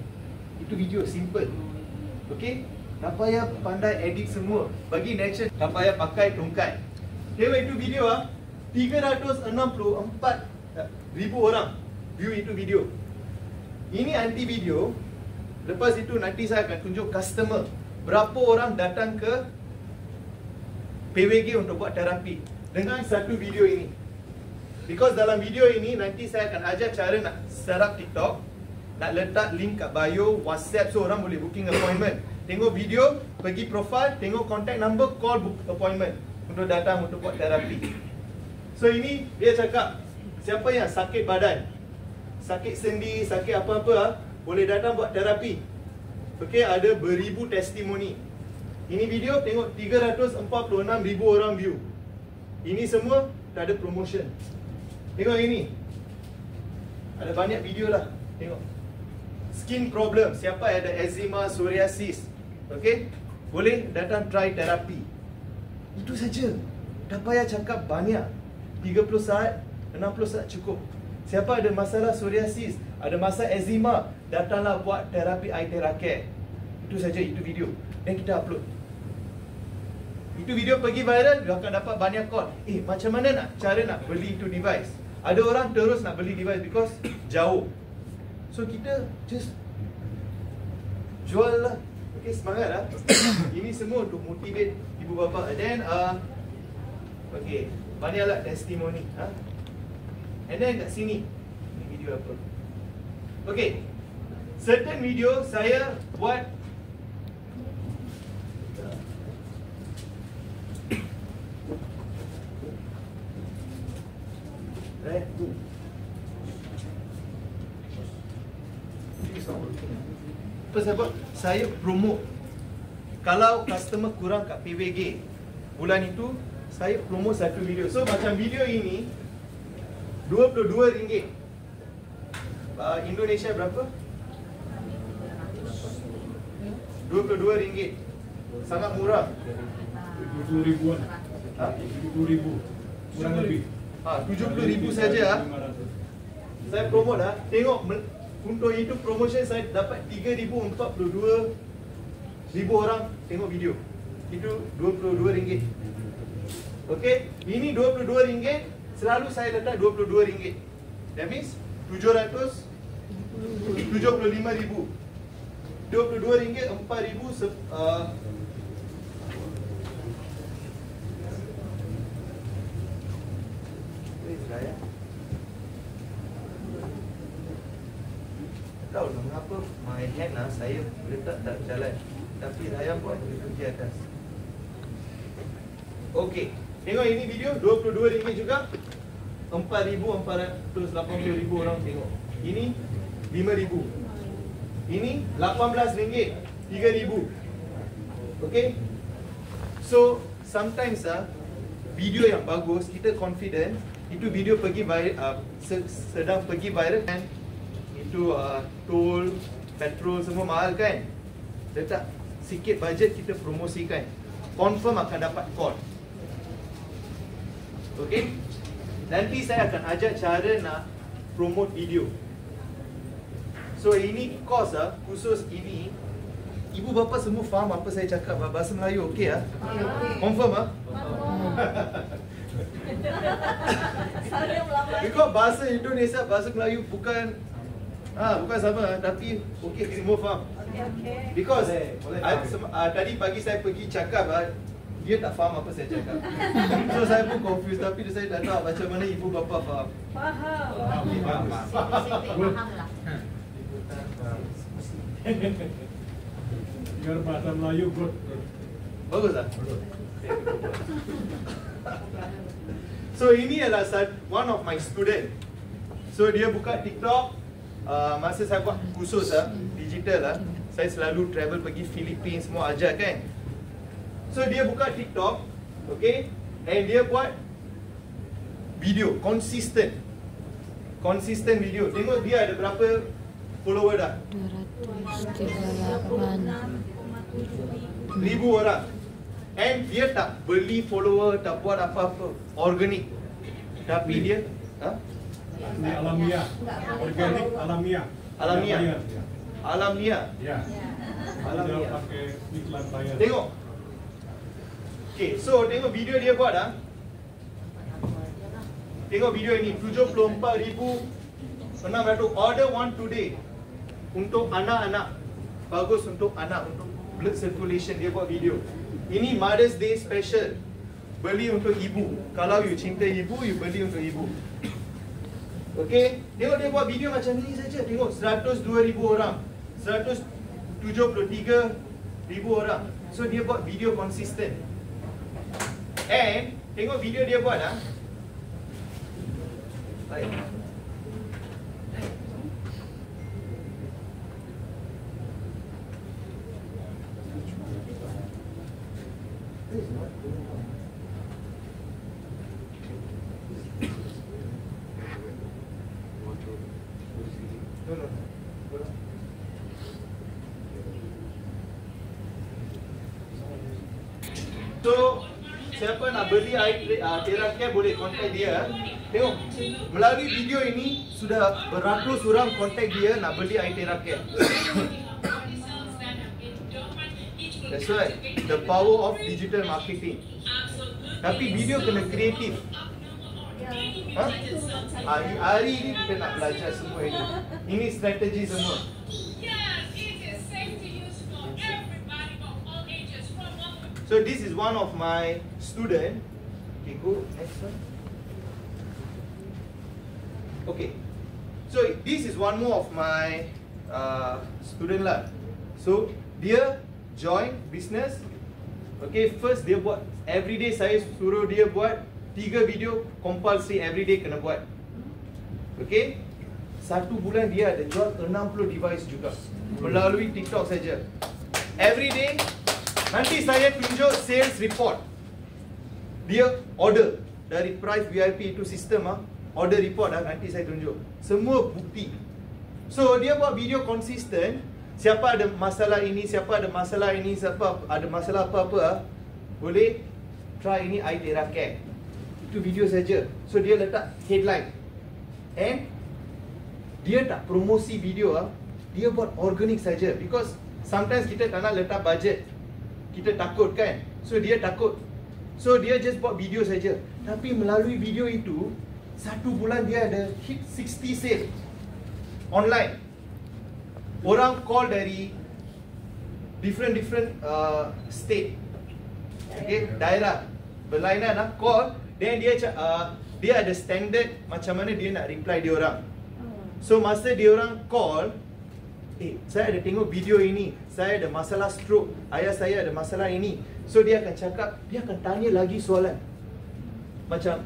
Itu video simple. Okey, tak payah pandai edit semua. Bagi nature, tak payah pakai tongkat. Tengok itu video 364,000 orang view itu video. Ini anti video. Lepas itu nanti saya akan tunjuk customer, berapa orang datang ke PWG untuk buat terapi dengan satu video ini. Because dalam video ini nanti saya akan ajar cara nak setup TikTok, nak letak link kat bio WhatsApp so orang boleh booking appointment. Tengok video, pergi profile, tengok contact number, call book appointment untuk datang untuk buat terapi. So ini dia cakap, siapa yang sakit badan, sakit sendi, sakit apa-apa, boleh datang buat terapi. Okey, ada beribu testimoni. Ini video tengok 346,000 orang view. Ini semua tak ada promotion. Tengok ini, ada banyak video lah. Tengok skin problem, siapa ada eczema, psoriasis, okey, boleh datang try terapi. Itu saja, tak payah cakap banyak. 30 saat, 60 saat cukup. Siapa ada masalah psoriasis, ada masalah eczema, datanglah buat terapi iTera Care. Itu saja, itu video. Dan kita upload. Itu video pergi viral, dia akan dapat banyak call. Macam mana nak cara nak beli itu device? Ada orang terus nak beli device because jauh. So kita just jual lah. Okay, semangat lah. Ini semua untuk motivate ibu bapa. And then okay, banyaklah testimoni. And then kat sini, ini video apa? Okay, certain video saya buat apa saya buat? Saya promote. Kalau customer kurang kat PWG bulan itu, saya promote satu video. So macam video ini RM22. Indonesia berapa? RM22. Sangat murah. 70,000-an. 70,000. Kurang lebih. 70,000 saja. Saya promote lah. Tengok untuk itu promotion saya dapat 3,042,000 orang tengok video. Itu RM22. Okey, ini RM22. Selalu saya letak RM22. That means 775,000. RM22, 4,000 tahu mengapa my hand saya letak tak jalan, tapi saya buat di atas. Okey, tengok ini video RM22 juga. 4,480,000 orang tengok. Ini 5,000. Ini RM18, 3,000. Okay? So sometimes video yang bagus, kita confident itu video pergi viral, sedang pergi viral kan, itu tol, petrol semua mahal kan, letak sikit budget kita promosikan, confirm akan dapat call. Okay? Nanti saya akan ajar cara nak promote video. So ini course khusus ini. Ibu bapa semua faham apa saya cakap bahasa Melayu, okey Confirm Saya melamar. Because bahasa Indonesia, bahasa Melayu bukan sama, tapi okey semua faham. Okey. Because Boleh. tadi pagi saya pergi cakap dia tak faham apa saya cakap. So saya pun confused, tapi saya tak tahu macam mana ibu bapa faham. Faham. Sikit-sikit faham lah. Biar bahasa Melayu good. Bagus tak? So ini adalah one of my student. So dia buka TikTok. Masa saya buat khusus digital saya selalu travel pergi Philippines semua ajar kan. So dia buka TikTok, okay, and dia buat video consistent video. Tengok dia ada berapa follower dah? 238. 1000 orang. And dia tak beli follower, tak buat apa-apa organik. Tapi dia Ini alamiah. Organik alamiah. Alamiah. Bayar, ya. alamiah. Ya. Alamiah. Dia pakai iklan bayar. Tengok. Okay, so tengok video dia buat Tengok video ini 74,600 order one today. Untuk anak-anak. Bagus untuk anak, untuk blood circulation dia buat video. Ini Mother's Day special. Beli untuk ibu. Kalau you cinta ibu, you beli untuk ibu. Okay, tengok dia buat video macam ni saja. Tengok 102,000 orang, 173,000 orang. So dia buat video konsisten. And tengok video dia buat baik. So, siapa nak beli air Theracare boleh contact dia. Tengok, melalui video ini sudah beratus orang contact dia nak beli air Theracare. That's right, the power of digital marketing. Tapi video kena kreatif. Hari ini kita nak belajar semua ini. Ini strategi semua. So this is one of my student. Okay, go next one. Okay, so this is one more of my student lah. So dia join business. Okay, first dia buat everyday, saya suruh dia buat 3 video compulsory everyday kena buat. Okay, 1 bulan dia ada jual 60 device juga melalui TikTok saja. Everyday. Nanti saya tunjuk sales report. Dia order dari price VIP itu sistem order report nanti saya tunjuk. Semua bukti. So dia buat video konsisten. Siapa ada masalah ini, siapa ada masalah ini, siapa ada masalah apa-apa boleh try ini air Theracare. Itu video saja. So dia letak headline. And dia tak promosi video dia buat organik saja. Because sometimes kita tak nak letak budget. Kita takut kan. So dia takut. So dia just buat video saja. Tapi melalui video itu 1 bulan dia ada hit 60 sale online. Orang call dari different state, okay, daerah berlainan call. Then dia ada standard macam mana dia nak reply dia orang. So masa dia orang call, saya ada tengok video ini, saya ada masalah stroke, ayah saya ada masalah ini. So dia akan cakap, dia akan tanya lagi soalan. Macam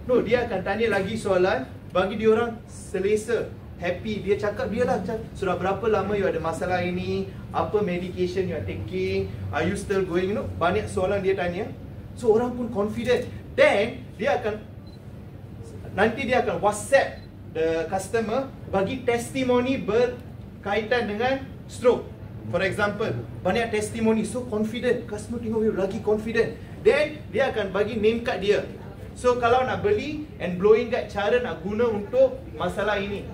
no, dia akan tanya lagi soalan bagi dia orang selesa. happy. Dia cakap, dia lah sudah berapa lama you ada masalah ini, apa medication you are taking, are you still going, you know, banyak soalan dia tanya. So orang pun confident. Then nanti dia akan WhatsApp the customer bagi testimoni berkaitan dengan stroke. For example, banyak testimoni, so confident. Customer tengok you lagi confident. Then dia akan bagi name card dia. So kalau nak beli and blowing guide, cara nak guna untuk masalah ini.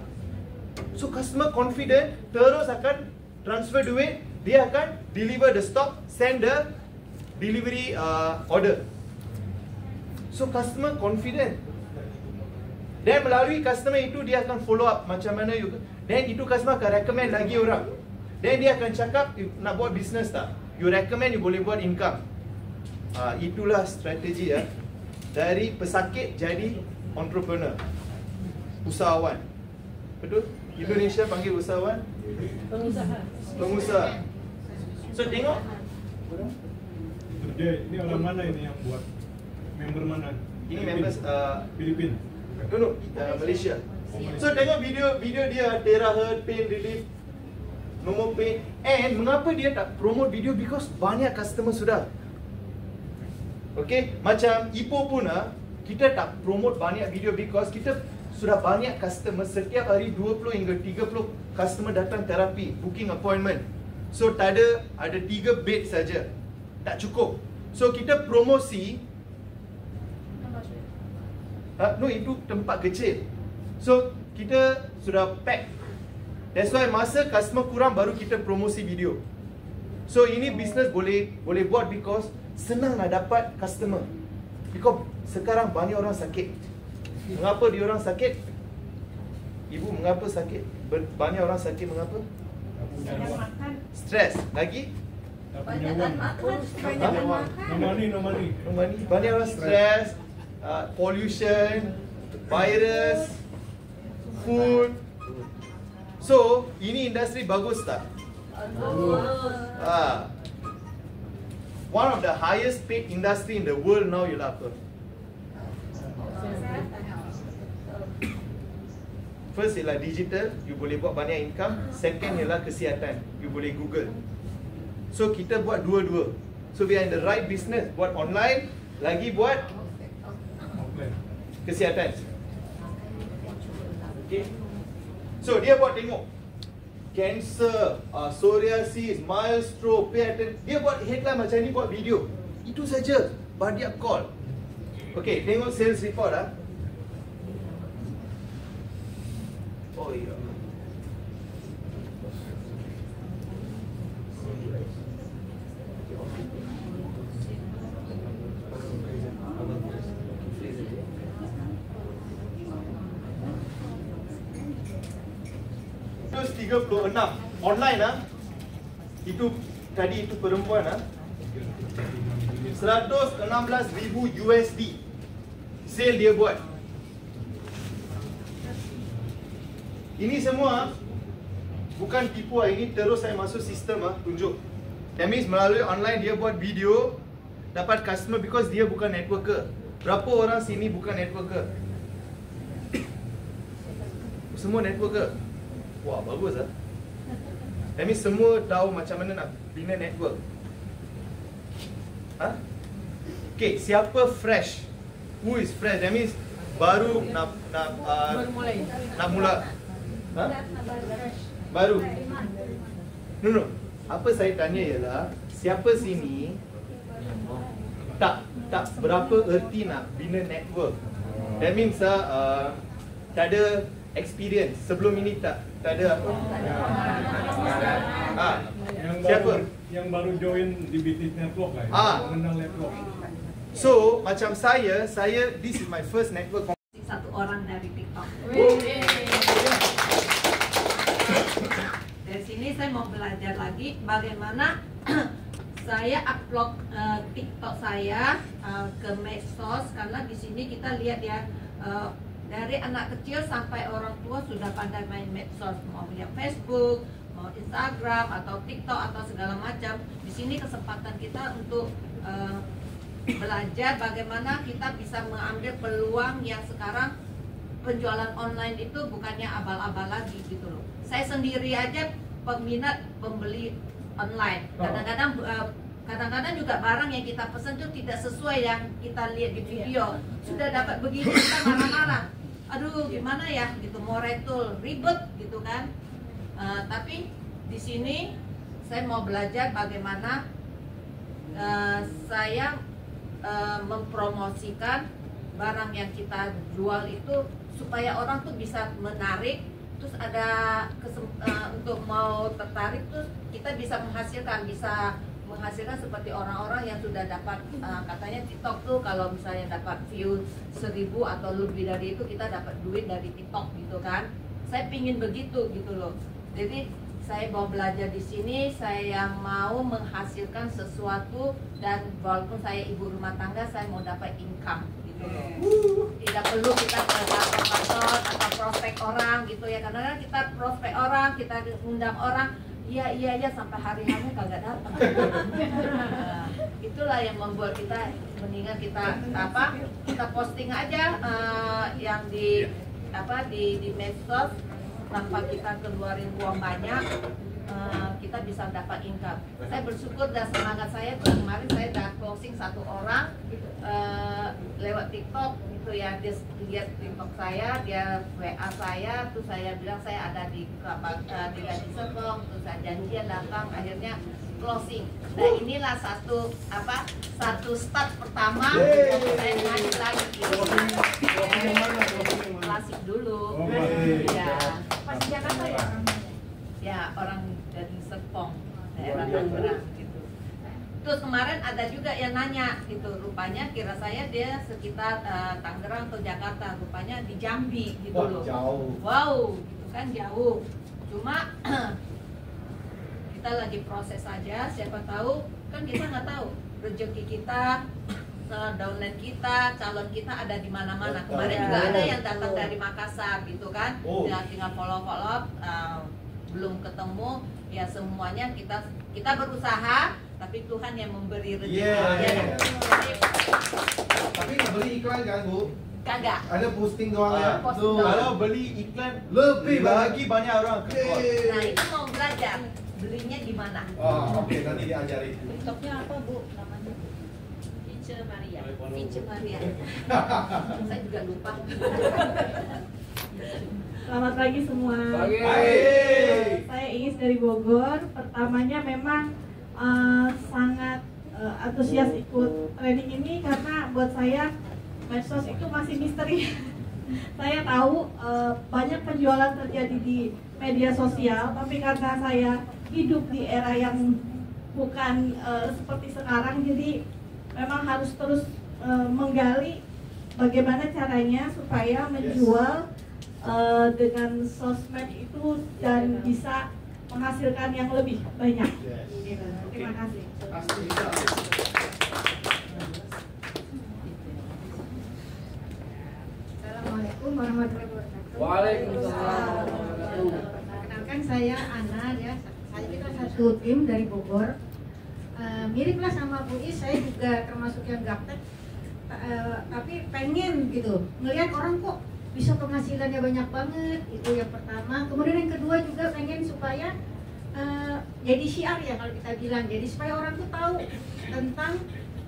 So customer confident, terus akan transfer duit, dia akan deliver the stock, send the delivery order. So customer confident. Dan melalui customer itu dia akan follow up macam mana you. Dan itu customer akan recommend lagi orang. Dan dia akan cakap, you nak buat business tak? You recommend, you boleh buat income. Itulah strategi ya. Dari pesakit jadi entrepreneur, usahawan. Betul? Indonesia panggil usahawan pengusaha. So tengok, Ini orang mana ini yang buat? Member mana? ini members Filipina. Malaysia. So tengok video dia, Teraherb Pain Relief, nomor pain. And mengapa dia tak promote video? Because banyak customer sudah. Okay, macam Ipoh pun kita tak promote banyak video because kita sudah banyak customer. Setiap hari 20 hingga 30 customer datang terapi, booking appointment. So tak ada 3 bed saja, tak cukup. So kita promosi, no, itu tempat kecil. So kita sudah pack. That's why masa customer kurang baru kita promosi video. So ini business boleh buat because senang nak dapat customer. Because sekarang banyak orang sakit. Mengapa dia orang sakit? Ibu, mengapa sakit? Banyak orang sakit mengapa? Stres. Lagi? Tak punya wang. No money. Banyak orang stres, pollution, virus, food. So, ini industri bagus tak? One of the highest paid industry in the world now ialah apa? First ialah digital, you boleh buat banyak income. Second ialah kesihatan, you boleh Google. So kita buat dua-dua. So we are in the right business, buat online, lagi buat kesihatan. Okay. So dia buat tengok cancer, psoriasis, mild stroke, pay attention. Dia buat headline macam ni, buat video. Itu saja, dia call. Okay, tengok sales report Oh iya. Terus 36 online itu tadi itu perempuan 116,000 USD sale dia buat. Ini semua bukan tipu ini terus saya masuk sistem tunjuk. That means melalui online dia buat video, dapat customer because dia bukan networker. Berapa orang sini bukan networker? Semua networker. Wah, bagus That means semua tahu macam mana nak bina network. Okay, siapa fresh? Who is fresh? That means baru nak mula. Baru. No. Apa saya tanya ialah siapa sini tak berapa erti nak bina network. That means tak ada experience sebelum ini, tak ada apa. Siapa? Yang baru join di BT Network lah. Mengenal network. So macam saya this is my first network. Satu orang dari TikTok. Dari sini saya mau belajar lagi bagaimana saya upload TikTok saya ke medsos, karena di sini kita lihat ya dari anak kecil sampai orang tua sudah pandai main medsos, mau punya Facebook, mau Instagram atau TikTok atau segala macam. Di sini kesempatan kita untuk belajar bagaimana kita bisa mengambil peluang yang sekarang penjualan online itu bukannya abal-abal lagi gitu loh. Saya sendiri aja peminat pembeli online. Kadang-kadang juga barang yang kita pesan itu tidak sesuai yang kita lihat di video. Sudah dapat begini kita marah-marah. Aduh gimana ya gitu, mau retul ribet gitu kan. Tapi di sini saya mau belajar bagaimana saya mempromosikan barang yang kita jual itu supaya orang tuh bisa menarik, terus ada untuk mau tertarik, terus kita bisa menghasilkan seperti orang-orang yang sudah dapat katanya TikTok tuh kalau misalnya dapat view 1000 atau lebih dari itu kita dapat duit dari TikTok gitu kan. Saya pingin begitu gitu loh. Jadi saya mau belajar di sini, saya mau menghasilkan sesuatu, dan walaupun saya ibu rumah tangga, saya mau dapat income gitu loh. Tidak perlu kita ke kantor atau prospek orang gitu ya, karena kita prospek orang, kita undang orang, iya sampai hari-harinya kagak datang. Nah, itulah yang membuat kita mendingan kita posting aja yang di medsos tanpa kita keluarin uang banyak, kita bisa dapat income. Saya bersyukur dan semangat saya tuh kemarin saya udah closing 1 orang lewat TikTok gitu ya. Dia lihat TikTok saya, dia WA saya, terus saya bilang saya ada di Gaji Serpong, terus saya janjian datang, akhirnya closing. Nah inilah satu start pertama. Saya ngaji lagi klasik dulu. Ya. Pas di Jakarta ya? Ya, orang dari Serpong, daerah Tangerang gitu. Terus kemarin ada juga yang nanya gitu, rupanya kira saya dia sekitar Tangerang atau Jakarta, rupanya di Jambi gitu loh. Jauh. Wow, gitu kan jauh. Cuma kita lagi proses saja, siapa tahu kan kita nggak tahu rezeki kita, downline kita, calon kita ada di mana-mana. Kemarin juga ada yang datang dari Makassar gitu kan, ya tinggal follow up, belum ketemu. Ya semuanya kita berusaha, tapi Tuhan yang memberi rezeki. Tapi nggak beli iklan kan Bu? Kagak. Ada posting doang ya? Posting doang. Kalau beli iklan lebih lagi banyak orang. Nah itu mau belajar, belinya di mana? Oke, nanti diajari. TikToknya apa Bu namanya? Vince Maria. Saya juga lupa. Selamat pagi semua. Pagi. Saya Iis dari Bogor. Pertamanya memang sangat antusias ikut training ini karena buat saya medsos itu masih misteri. Saya tahu banyak penjualan terjadi di media sosial, tapi karena saya hidup di era yang bukan seperti sekarang, jadi memang harus terus menggali bagaimana caranya supaya menjual dengan sosmed itu dan bisa menghasilkan yang lebih banyak. Terima kasih. Assalamualaikum warahmatullahi wabarakatuh. Waalaikumsalam. Perkenalkan saya Ana ya. Saya kita satu tim dari Bogor. Miriplah sama Bu Is, saya juga termasuk yang gaptek. Tapi pengen gitu ngelihat orang kok bisa penghasilannya banyak banget, itu yang pertama. Kemudian yang kedua juga pengen supaya jadi syiar ya kalau kita bilang, jadi supaya orang tuh tahu tentang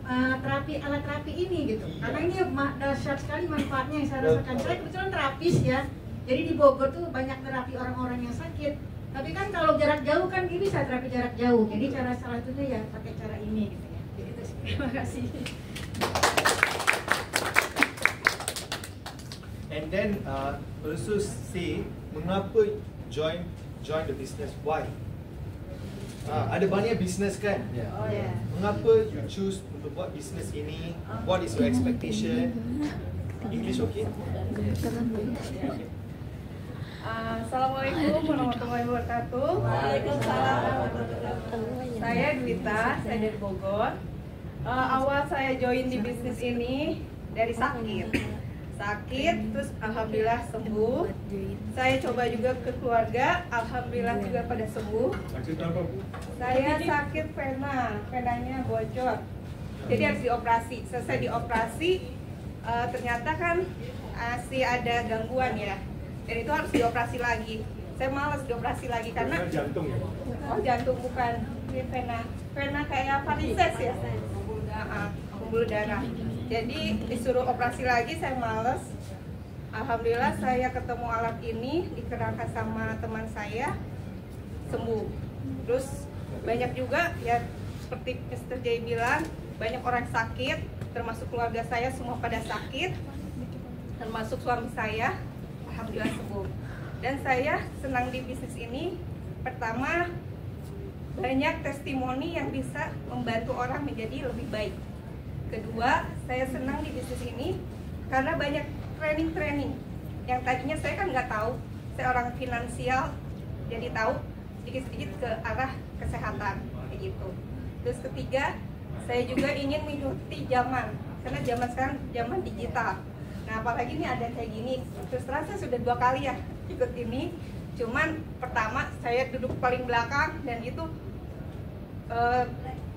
alat terapi ini gitu. Karena ini dahsyat sekali manfaatnya yang saya rasakan. Saya kebetulan terapis ya, jadi di Bogor tuh banyak terapi orang-orang yang sakit. Tapi kan kalau jarak jauh kan ini bisa terapi jarak jauh. Jadi cara salah satunya ya pakai cara ini gitu ya. Jadi itu sih. Terima kasih. And then also say mengapa join the business? Why? Ada banyak business kan? Oh ya. Mengapa you choose untuk buat business ini? What is your expectation? English okay? Assalamualaikum warahmatullahi wabarakatuh. Waalaikumsalam. Saya Dwita, saya dari Bogor. Awal saya join di bisnis ini dari sakit, terus alhamdulillah sembuh. Saya coba juga ke keluarga, alhamdulillah juga pada sembuh. Sakit apa Bu? Saya sakit venanya bocor, jadi harus dioperasi. Selesai dioperasi, ternyata kan masih ada gangguan ya, dan itu harus dioperasi lagi. Saya malas dioperasi lagi karena jantung ya? Oh, jantung bukan, ini vena kayak varises ya, pembuluh darah. Jadi disuruh operasi lagi, saya malas. Alhamdulillah saya ketemu alat ini, dikerahkan sama teman saya, sembuh. Terus banyak juga ya seperti Mr. J bilang, banyak orang sakit, termasuk keluarga saya semua pada sakit, termasuk suami saya, alhamdulillah sembuh. Dan saya senang di bisnis ini, pertama banyak testimoni yang bisa membantu orang menjadi lebih baik. Kedua, saya senang di bisnis ini karena banyak training yang tadinya saya kan nggak tahu. Saya orang finansial, jadi tahu sedikit-sedikit ke arah kesehatan kayak gitu. Terus ketiga, saya juga ingin mengikuti zaman, karena zaman sekarang zaman digital. Nah, apalagi ini ada kayak gini. Terus terang saya sudah 2 kali ya ikut ini. Cuman pertama saya duduk paling belakang dan itu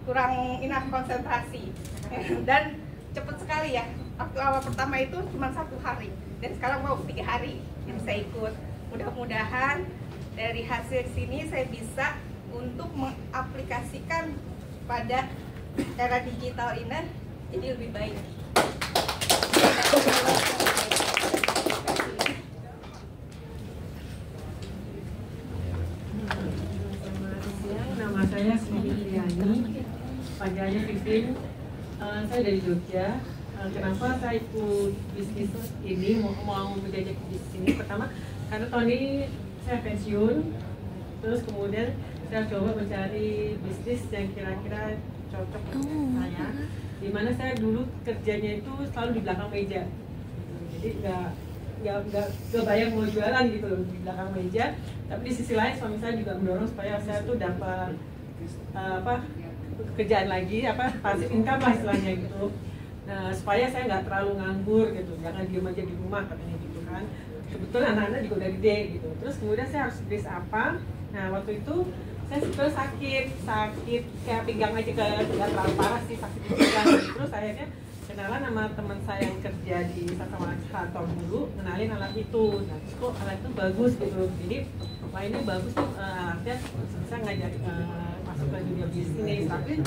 kurang konsentrasi. Dan cepet sekali ya. Waktu awal pertama itu cuma 1 hari dan sekarang mau 3 hari yang saya ikut. Mudah-mudahan dari hasil sini saya bisa untuk mengaplikasikan pada era digital ini jadi lebih baik. Nama saya Sri Triani, panggilannya Pipin. Saya dari Jogja. Kenapa saya ikut bisnis ini, mau menjajaki bisnis ini? Pertama, karena tahun ini saya pensiun. Terus kemudian saya coba mencari bisnis yang kira-kira cocok untuk saya. Dimana saya dulu kerjanya itu selalu di belakang meja. Jadi nggak kebayang mau jualan gitu loh di belakang meja. Tapi di sisi lain suami saya juga mendorong supaya saya tuh dapat pekerjaan lagi, passive income lah istilahnya gitu. Nah, supaya saya nggak terlalu nganggur gitu, jangan diem aja di rumah katanya gitu kan. Kebetulan anak-anak juga udah gede gitu. Terus kemudian saya harus bisnis apa? Nah, waktu itu saya sebetulnya sakit kayak pinggang aja, nggak terlalu parah sih, sakit di pinggang. Terus akhirnya kenalan sama teman saya yang kerja di kantor dulu, kenalin alat itu. Nah, terus kok alat itu bagus gitu. Jadi ini bagus tuh, alatnya bisa ngajak masuk ke dunia bisnis. Tapi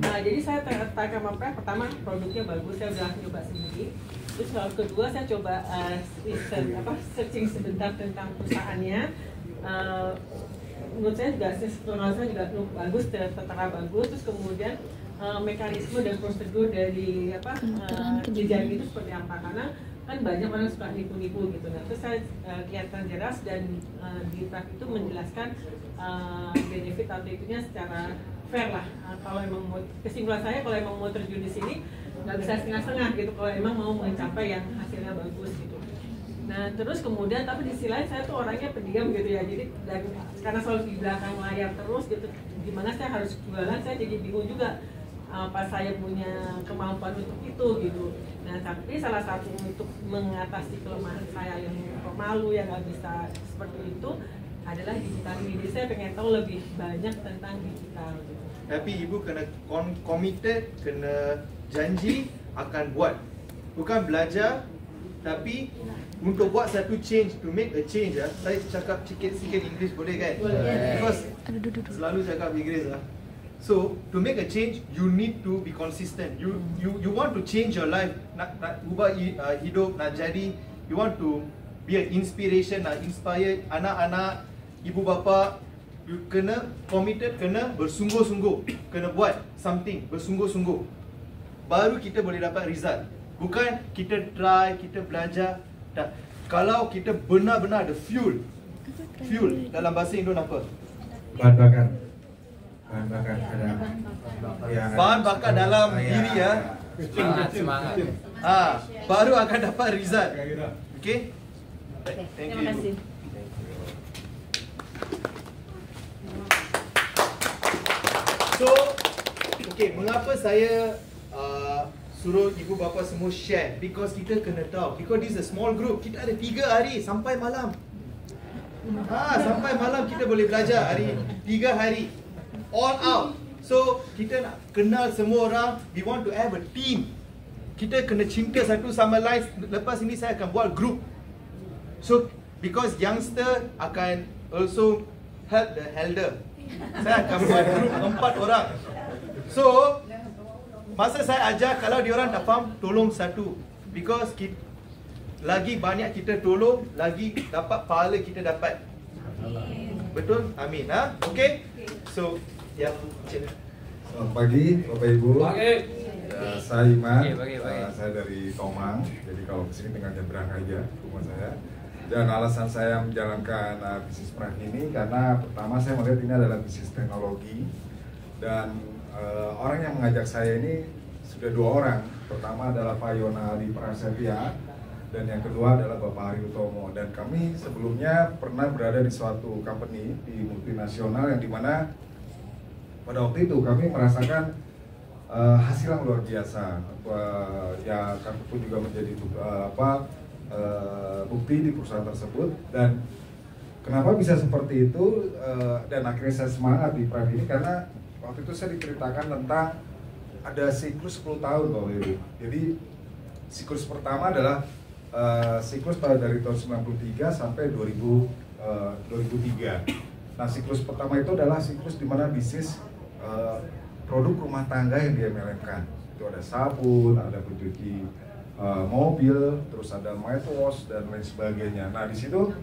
nah, jadi saya tertarik sama pertama produknya bagus, saya udah coba sendiri. Terus kalau kedua saya coba searching sebentar tentang perusahaannya. Menurut saya juga bagus, tertera bagus. Terus kemudian mekanisme dan prosedur dari jejaring itu seperti apa, karena kan banyak orang suka nipu-nipu gitu. Nah, terus saya kelihatan jelas dan di draft itu menjelaskan benefit atau itunya secara fair lah. Kalau emang mau, kesimpulan saya kalau emang mau terjun di sini nggak bisa setengah-setengah gitu, kalau emang mau mencapai yang hasilnya bagus gitu. Nah, terus kemudian tapi di sisi lain saya tuh orangnya pendiam gitu ya, jadi karena selalu di belakang layar terus gitu, gimana saya harus jualan, saya jadi bingung juga apa saya punya kemampuan untuk itu gitu. Nah, tapi salah satu untuk mengatasi kelemahan saya yang pemalu yang nggak bisa seperti itu adalah digital ini. Jadi saya pengen tahu lebih banyak tentang digital gitu. Tapi ibu kena committed, kena janji akan buat, bukan belajar, tapi untuk buat satu change, to make a change ya. Saya cakap sikit Inggeris boleh kan? Boleh. Because selalu cakap Inggeris lah. So to make a change, you need to be consistent. You want to change your life, nak ubah hidup, nak jadi. You want to be an inspiration, nak inspire anak-anak, ibu bapa. You kena committed, kena bersungguh-sungguh, kena buat something bersungguh-sungguh. Baru kita boleh dapat result. Bukan kita try, kita belajar. Dan kalau kita benar-benar ada fuel dalam bahasa Indon apa? Bahan bakar ada bahan bakar dalam diri ya. Semangat. Baru akan dapat result. Okay? Thank you. Terima kasih. So, okay, mengapa saya suruh ibu bapa semua share? Because kita kena tahu. Because this is a small group. Kita ada 3 hari sampai malam. Sampai malam kita boleh belajar hari 3 hari. All out. So kita nak kenal semua orang. We want to have a team. kita kena cinta satu sama lain. Lepas ini saya akan buat group. So because youngster akan also help the elder. Saya akan buat group 4 orang. So masa saya ajar, kalau diorang tak faham, tolong satu. Because lagi banyak kita tolong, lagi dapat pahala kita dapat. Betul? Amin. Okay? So yang Selamat pagi Bapak Ibu. Saya Iman. Saya dari Tomang. Jadi kalau kesini tinggal nyebrang aja rumah saya. Dan alasan saya menjalankan bisnis prank ini karena pertama saya melihat ini adalah bisnis teknologi. Dan orang yang mengajak saya ini sudah 2 orang. Pertama adalah Pak Yonali Prasetya dan yang kedua adalah Bapak Hari Utomo. Dan kami sebelumnya pernah berada di suatu company di multinasional yang dimana pada waktu itu kami merasakan hasil yang luar biasa. Ya kami pun juga menjadi bukti di perusahaan tersebut. Dan kenapa bisa seperti itu dan akhirnya saya semangat di prank ini karena waktu itu saya diceritakan tentang ada siklus 10 tahun Bapak Ibu. Jadi siklus pertama adalah siklus pada dari tahun 93 sampai 2003. Nah siklus pertama itu adalah siklus di mana bisnis produk rumah tangga yang dia MLM-kan. Itu ada sabun, ada pencuci mobil, terus ada mouthwash dan lain sebagainya. Nah di situ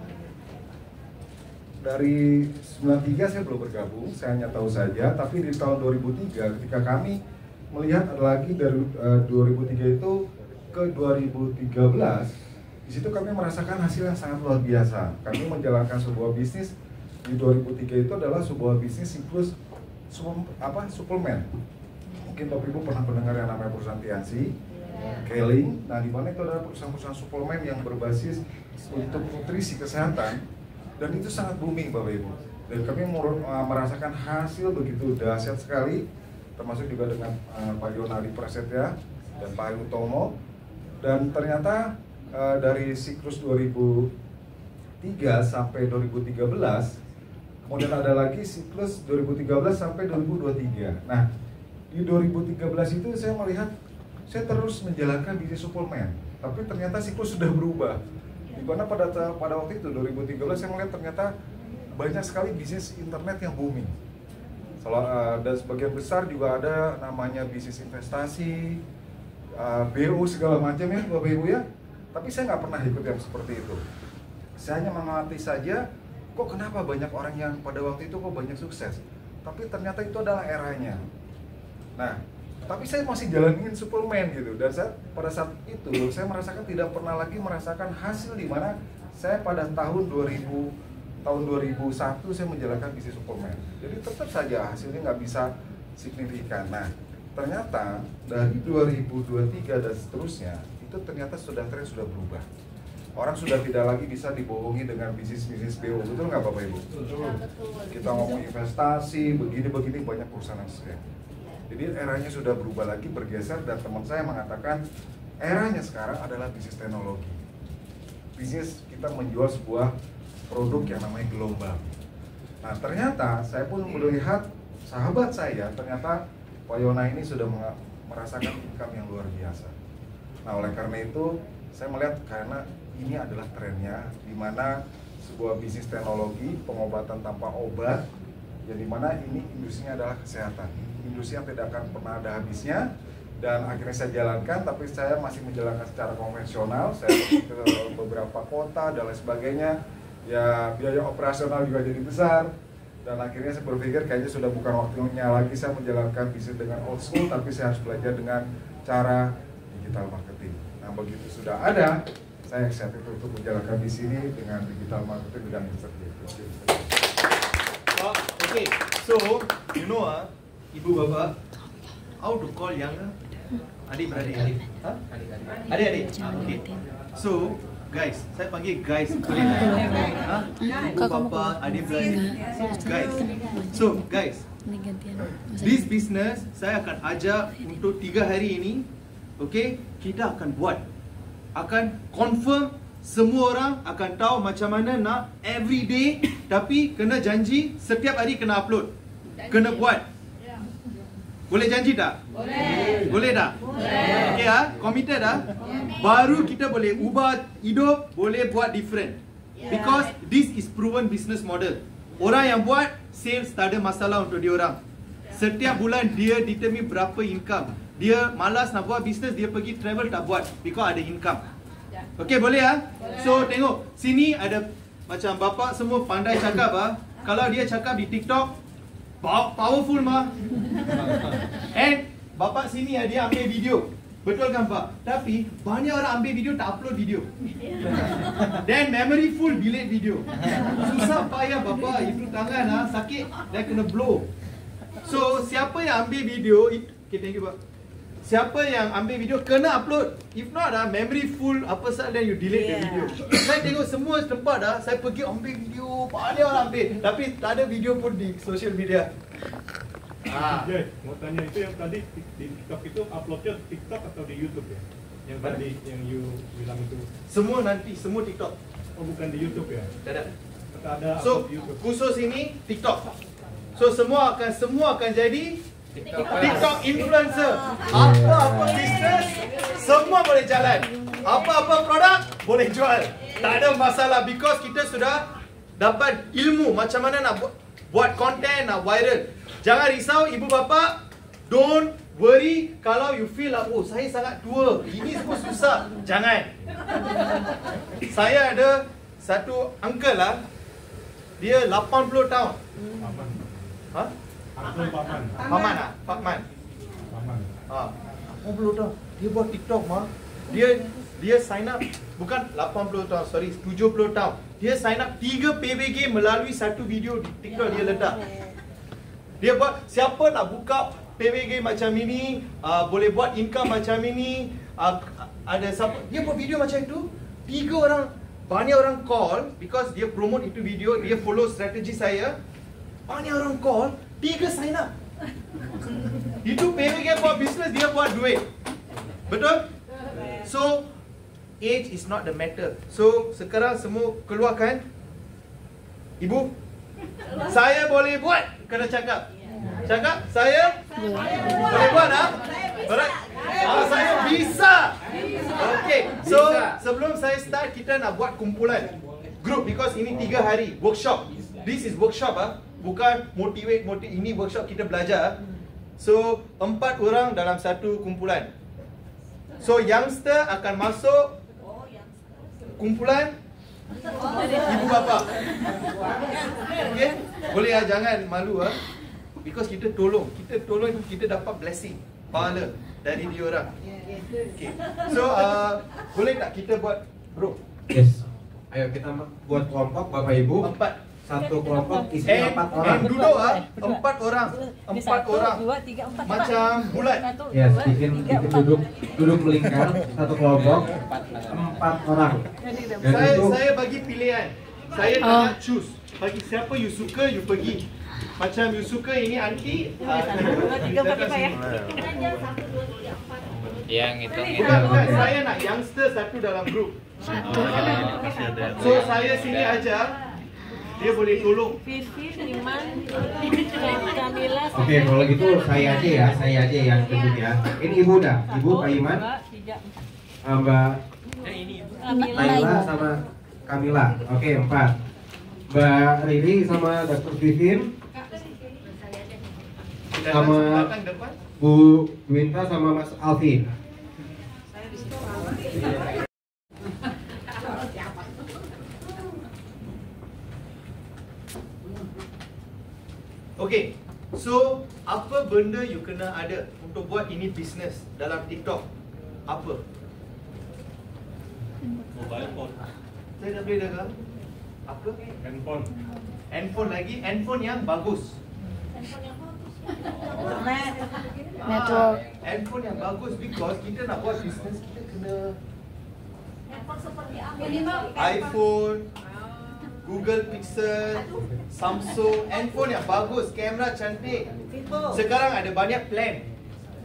dari 93 saya belum bergabung, saya hanya tahu saja. Tapi di tahun 2003 ketika kami melihat ada lagi dari 2003 itu ke 2013, di situ kami merasakan hasil yang sangat luar biasa. Kami menjalankan sebuah bisnis di 2003 itu adalah sebuah bisnis siklus suplemen. Mungkin Bapak Ibu pernah mendengar yang namanya perusahaan Tiansi, Keling. Nah, di mana itu adalah perusahaan-perusahaan suplemen yang berbasis untuk nutrisi kesehatan dan itu sangat booming Bapak Ibu. Dan kami merasakan hasil begitu dahsyat sekali, termasuk juga dengan Pak Yonali Prasetya dan Pak Hari Utomo. Dan ternyata dari siklus 2003 sampai 2013 kemudian ada lagi siklus 2013 sampai 2023. Nah, di 2013 itu saya melihat saya terus menjalankan bisnis suplemen, tapi ternyata siklus sudah berubah. Di mana pada waktu itu 2013 saya melihat ternyata banyak sekali bisnis internet yang booming. Dan sebagian besar juga ada namanya bisnis investasi, BO segala macam ya Bapak Ibu ya. Tapi saya nggak pernah ikut yang seperti itu. Saya hanya mengamati saja. Kok kenapa banyak orang yang pada waktu itu kok banyak sukses? Tapi ternyata itu adalah eranya. Nah, tapi saya masih jalanin suplemen gitu. Dan pada saat itu saya merasakan tidak pernah lagi merasakan hasil di mana saya pada tahun 2001 saya menjalankan bisnis suplemen. Jadi tetap saja hasilnya nggak bisa signifikan. Nah, ternyata dari 2023 dan seterusnya itu ternyata tren sudah berubah. Orang sudah tidak lagi bisa dibohongi dengan bisnis-bisnis BO, betul nggak Bapak Ibu? Betul. Kita ngomong investasi, begini-begini banyak perusahaan yang scam. Jadi eranya sudah berubah lagi, bergeser, dan teman saya mengatakan eranya sekarang adalah bisnis teknologi. Bisnis kita menjual sebuah produk yang namanya gelombang. Nah ternyata saya pun melihat sahabat saya, ternyata Pak Yona ini sudah merasakan income yang luar biasa. Nah oleh karena itu saya melihat karena ini adalah trennya, di mana sebuah bisnis teknologi pengobatan tanpa obat, yang dimana ini industrinya adalah kesehatan, industri yang tidak akan pernah ada habisnya. Dan akhirnya saya jalankan, tapi saya masih menjalankan secara konvensional. Saya pergi ke beberapa kota dan lain sebagainya. Ya biaya operasional juga jadi besar. Dan akhirnya saya berpikir kayaknya sudah bukan waktunya lagi saya menjalankan bisnis dengan old school, tapi saya harus belajar dengan cara digital marketing. Nah begitu sudah ada, saya excited untuk menjalankan di sini dengan digital marketing dan seperti itu. Okay, so you know ibu bapak, how to call younger? Adik-beradik, adik-adik. Okay. So guys, saya panggil guys, boleh tak? Ibu bapa, adik-beradik, guys. So guys, this business saya akan ajak untuk 3 hari ini. Okay, kita akan buat. Akan confirm, semua orang akan tahu macam mana nak every day. Tapi kena janji setiap hari kena upload, kena buat. Boleh janji tak? Boleh. Boleh tak? Boleh. Okay ah, committed ah. Baru kita boleh ubah hidup, boleh buat different. Because this is proven business model. Orang yang buat sales tak ada masalah untuk dia orang. Setiap bulan dia determine berapa income. Dia malas nak buat business, dia pergi travel tak buat because ada income. Okay, boleh ah? So tengok, sini ada macam bapak semua pandai cakap ah. Kalau dia cakap di TikTok, powerful mah. And bapak sini dia ambil video. Betul kan Pak? Tapi banyak orang ambil video tak upload video. Then memory full delete video. Susah payah Bapak, itu tangan sakit dan kena blow. So siapa yang ambil video, okay, thank you Pak. Siapa yang ambil video kena upload. If not memory full apa sahaja then you delete the video. Saya tengok semua tempat saya pergi ambil video, banyak orang ambil tapi tak ada video pun di social media. Mau tanya itu yang tadi di TikTok itu uploadnya TikTok atau di YouTube ya? Yang tadi yang you bilang itu. Semua nanti, semua TikTok. Oh bukan di YouTube ya? Tidak ada. So YouTube. khusus ini TikTok. So semua akan jadi TikTok influencer. Apa-apa bisnes semua boleh jalan. Apa-apa produk boleh jual. Tak ada masalah because kita sudah dapat ilmu macam mana nak buat konten nak viral. Jangan risau ibu bapa, don't worry kalau you feel oh saya sangat tua, ini semua susah. Jangan. Saya ada satu uncle dia 80 tahun. Paman. Ha? Uncle Paman. Paman ah, Paman. Paman. 80 tahun. Dia buat TikTok mah. Dia sign up bukan 80 tahun, sorry, 70 tahun. Dia sign up 3 PWG melalui satu video di TikTok dia letak. Dia buat, siapa nak buka PWG macam ini, boleh buat income macam ini, ada siapa, dia buat video macam itu, 3 orang, banyak orang call because dia promote itu video, dia follow strategi saya, banyak orang call, 3 sign up. Itu PWG buat business, dia buat duit. Betul? So, age is not the matter. So, sekarang semua keluarkan. Ibu, saya boleh buat. Kena cakap. Cakap, saya boleh buat Alright. Saya bisa. Okay. So, sebelum saya start, kita nak buat kumpulan group because ini 3 hari workshop. This is workshop bukan motivate. Ini workshop kita belajar. So, 4 orang dalam satu kumpulan. So, youngster akan masuk kumpulan ibu bapa. Okay? Boleh jangan malu because kita tolong, kita dapat blessing, pahala dari dia orang. Okay. So boleh tak kita buat bro? Yes. Ayo kita buat kelompok Bapak Ibu. 4. Satu kelompok isinya 4 orang. Duduk 4 orang. 4 orang. Macam bulat. Yes, bikin duduk melingkar tak kelompok 4 orang. Dan saya bagi pilihan. Saya nak choose. Bagi siapa you suka you pergi. Macam you suka ini anti. Yang itu. Bukan. Saya nak youngster satu dalam grup. So saya sini aja. Dia boleh tolong. Oke, kalau gitu saya aja yang tunjuk ya. Ini Ibu dah, Ibu Pak Iman, Mbak Laila sama Kamila. Oke, 4. Mbak Riri sama Dr. Vivin, sama Bu Winta sama Mas Alvin. Okay, so apa benda you kena ada untuk buat ini bisnes dalam TikTok? Apa? Mobile phone. Saya dah boleh dengar. Apa? Handphone. Handphone lagi, handphone yang bagus. Network. Handphone yang bagus because kita nak buat bisnes kita kena Handphone seperti apa? iPhone, Google Pixel, Samsung, handphone yang bagus, kamera cantik. Sekarang ada banyak plan.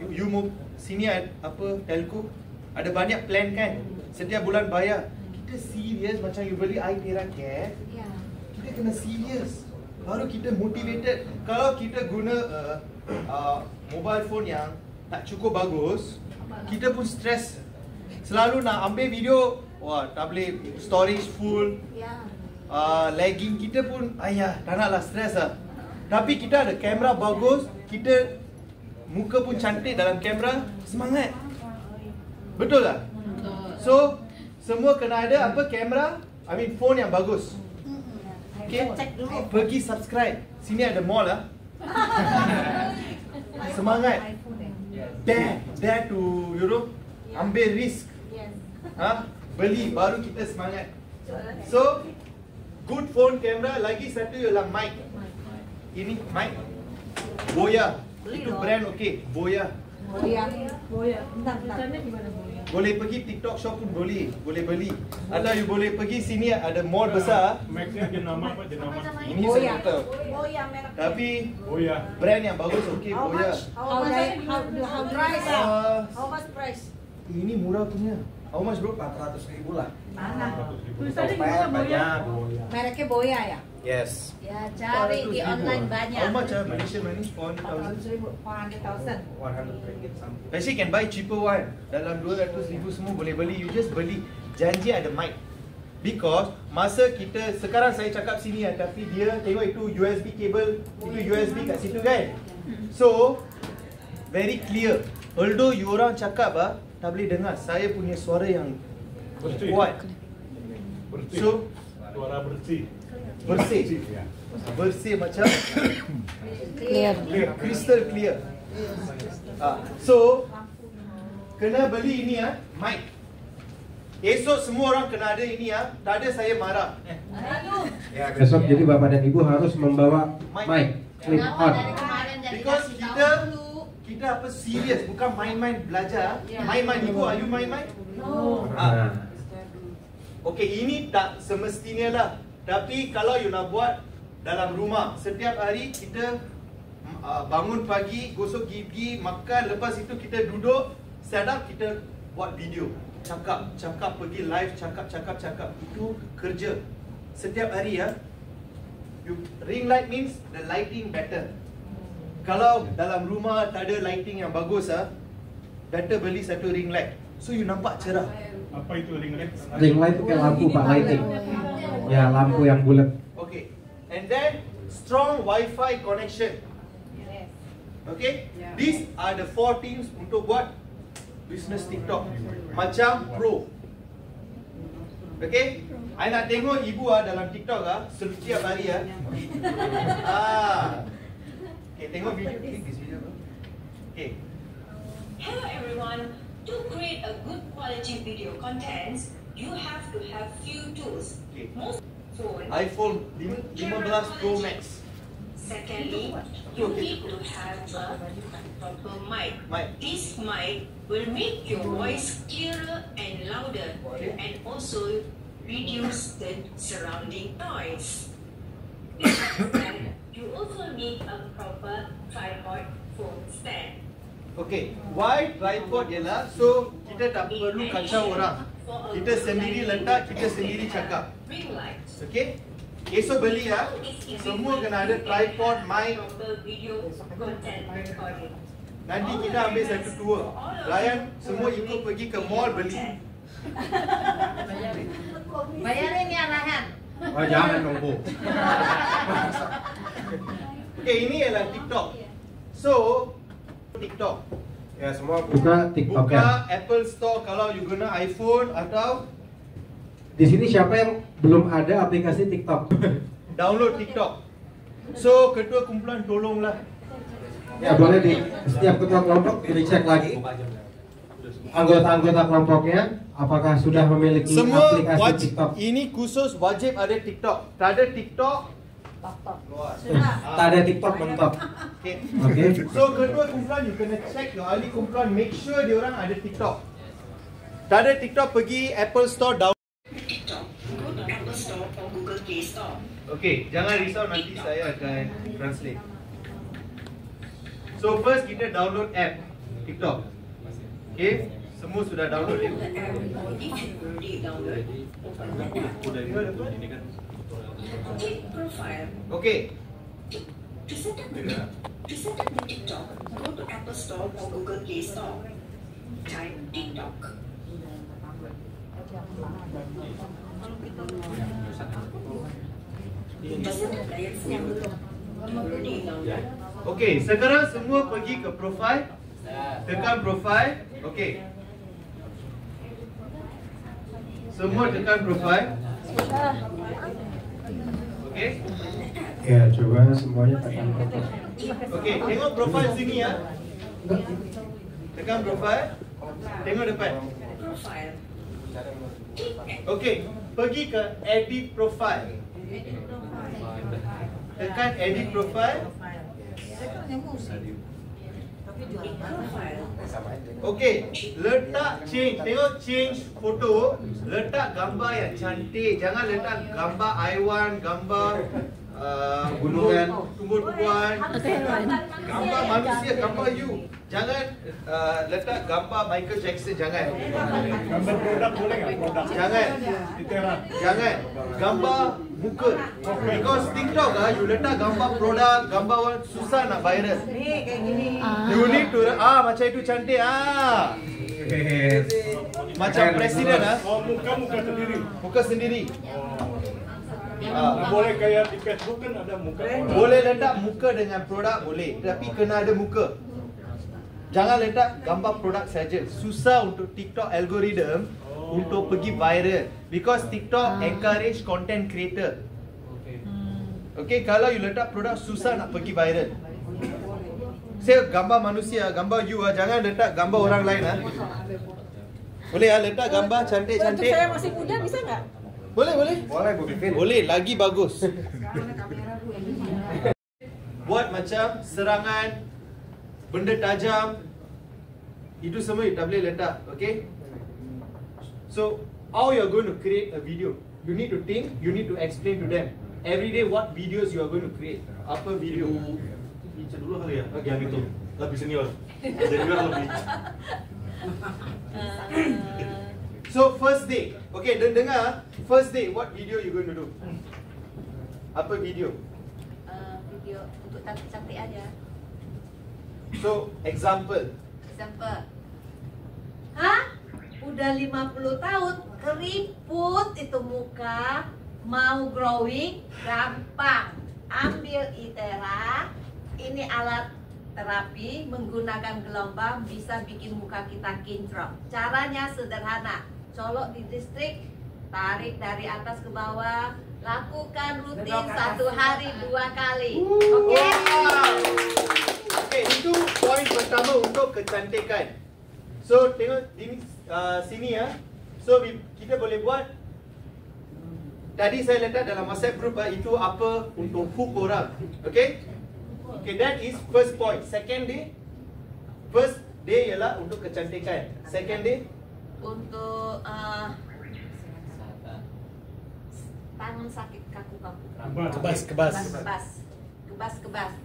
You mau sini apa telco, ada banyak plan kan. Setiap bulan bayar. Kita serius macam you beli air perak cat. Kita kena serius. Baru kita motivated. Kalau kita guna mobile phone yang tak cukup bagus, kita pun stres. Selalu nak ambil video, wah tak boleh, storage full, lagging, kita pun tak naklah stres lah. Tapi kita ada kamera bagus, kita muka pun cantik dalam kamera, semangat. Betul tak? So semua kena ada apa, kamera, phone yang bagus. Okay, pergi subscribe. Sini ada mall lah. Semangat. Dare to, ambil risk. Beli, baru kita semangat. So, good phone camera. Lagi satu ialah mic. Ini mic Boya. Itu brand okey, Boya. Boya. Bentar. Boleh pergi TikTok shop pun boleh beli. Atau you boleh pergi sini, ada mall besar. Max-nya jenama apa? Jenama? Ini saya tak tahu. Boya merek. Tapi Boya. brand yang bagus okey, Boya. How price? How much price? Ini murah punya. How much bro? 400.000 lah. Mana? Tulisannya gimana Boya? Mereknya Boya ya? Yes. Ya, cari di online banyak. How much Malaysian money? 400,000. 400,000. 100 ringgit something. Actually can buy cheaper one. Dalam 200,000 semua boleh beli. You just beli. Janji ada mic. Because masa kita, sekarang saya cakap sini tapi dia tengok itu USB cable, itu USB kat situ kan. So very clear. Although you orang cakap tak boleh dengar saya punya suara yang kuat. Bersih. So Suara bersih. Bersih macam Clear. crystal clear. So kena beli ini mic. Esok semua orang kena ada ini tak ada saya marah. Ya, besok jadi Bapak dan Ibu harus membawa mic clip on. Because kita apa serius, bukan main-main belajar. Main-main Ibu, are you main-main? No. Okay, ini tak semestinya lah. Tapi kalau you nak buat dalam rumah, setiap hari kita bangun pagi, gosok gigi, makan, lepas itu kita duduk, set up, kita buat video. Cakap, pergi live, cakap. Itu kerja. Setiap hari ring light means the lighting better. Kalau dalam rumah tak ada lighting yang bagus better beli satu ring light. So you nampak cerah. Apa itu ring light? Ring light itu kayak lampu Pak, lighting. Ya, lampu yang bulat. Okay. And then strong Wi-Fi connection. Okay. These are the 4 things untuk buat business TikTok macam pro. Okay. I nak tengok ibu dalam TikTok setiap hari Okay, tengok video. Okay. Hello everyone. To create a good quality video contents, you have to have few tools. Okay. Most phone, iPhone 15 Pro Max. Secondly, you need to have a proper mic. This mic will make your voice clearer and louder, and also reduce the surrounding noise. And you also need a proper tripod phone stand. Okay, why tripod ialah so kita tak perlu kacau orang. Kita sendiri letak, kita sendiri cakap. Okay? Esok beli semua kena ada tripod, mic. Nanti kita ambil satu tour. Ryan semua ikut pergi ke mall beli. Bayarin ya Rahan. Oh jangan dong Bu. Okay, ini ialah TikTok. So TikTok. Ya semua buka TikTok buka Apple Store kalau you guna iPhone atau di sini siapa yang belum ada aplikasi TikTok? Download TikTok. So ketua kumpulan tolonglah. Ya boleh di setiap ketua kelompok dicek lagi anggota-anggota kelompoknya apakah sudah memiliki semua aplikasi TikTok. Ini khusus wajib ada TikTok. Tak ada TikTok tak ada TikTok mentok. Okay. So ketua kumpulan you kena check your ahli kumpulan, make sure dia orang ada TikTok. Tak ada TikTok, pergi Apple Store download TikTok. Go to Apple Store or Google Play Store. Okay, jangan risau nanti saya akan translate. So first kita download app TikTok. Okay, semua sudah download dia. Click profile. Okay. To set up the TikTok, go to Apple Store or Google Play Store. Type TikTok. To set up layar full. Okey, sekarang semua pergi ke profile. Tekan profile. Okey. Semua tekan profile. Okey. Ya, coba semuanya tekan profile. Okey, tengok profile sini ya. Tekan profile. Tengok depan. Profile. Okey, pergi ke edit profile. Tekan edit profile. Okey, letak change. Tengok change foto. Letak gambar yang cantik. Jangan letak gambar haiwan, gambar gunungan, tumbuh-tumbuhan, gambar manusia, gambar you. Jangan letak gambar Michael Jackson, jangan. Gambar produk boleh nggak? Produk. Jangan. Jangan. Gambar muka. Because TikTok you letak gambar produk, gambar orang susah nak viral. Nih kayak gini. You need to macam itu cantik macam presiden Oh, muka sendiri. Muka sendiri. Boleh kayak di Facebook kan ada muka. Boleh letak muka dengan produk boleh, tapi kena ada muka. Jangan letak gambar produk saja. Susah untuk TikTok algorithm untuk pergi viral because TikTok encourage content creator. Okay, kalau you letak produk susah nak pergi viral. Saya gambar manusia, gambar you jangan letak gambar orang lain Boleh letak gambar cantik-cantik. Untuk saya masih muda bisa nggak? Boleh. Boleh, Bu Kevin. Boleh, lagi bagus. Buat macam serangan, benda tajam, itu semua you tak boleh letak, okay? So, how you are going to create a video? You need to think, you need to explain to them. Every day what videos you are going to create. Apa video? Baca dulu kali ya, yang itu lebih senior. Senior lebih. So, first day. Okay, dengar. First day, what video you going to do? Apa video? Video untuk cantik aja. So, example. Hah? Udah 50 tahun, keriput itu muka, mau growing, gampang. Ambil Itera, ini alat terapi, menggunakan gelombang bisa bikin muka kita kinclong. Caranya sederhana, colok di distrik, tarik dari atas ke bawah, lakukan rutin 1 hari 2 kali. Oke? Okay, itu poin pertama untuk kecantikan. So, tengok sini So, kita boleh buat. Tadi saya letak dalam WhatsApp group itu apa untuk hook orang. Okay? Okay, that is first point. Second day, first day ialah untuk kecantikan. Second day untuk tangan sakit kaku-kaku. Kebas.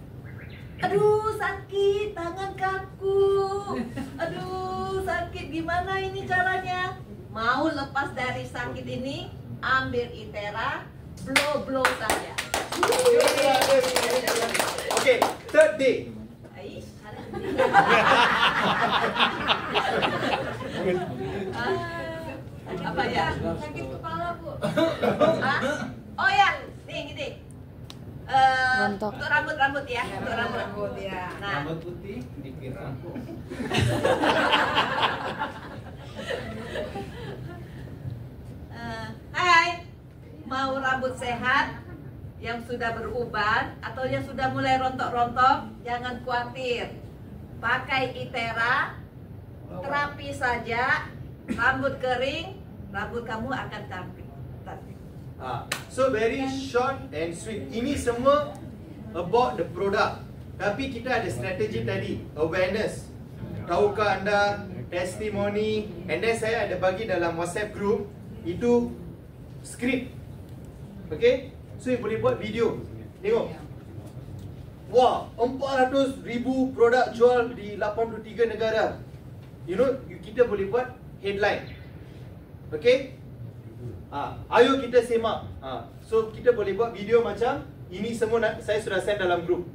Aduh sakit, tangan kaku. Aduh sakit, gimana ini caranya? Mau lepas dari sakit ini, ambil Itera, blow saja. Okay, third day. Apa ya? Sakit kepala, Bu. Oh ya, nih gini. Untuk rambut ya, untuk rambut ya. Nah, rambut putih dikira. Hai, mau rambut sehat yang sudah beruban atau yang sudah mulai rontok-rontok, jangan khawatir. Pakai Itera, terapi saja, rambut kering, rambut kamu akan cantik. So very short and sweet. Ini semua about the product. Tapi kita ada strategi tadi, awareness. Tahukah anda, testimoni, and then saya ada bagi dalam WhatsApp group itu script. Okay? So you boleh buat video. Tengok. Wah, 400,000 produk jual di 83 negara. You know, kita boleh buat headline. Okay? Ayo kita semak. So kita boleh buat video macam ini semua saya sudah send dalam group.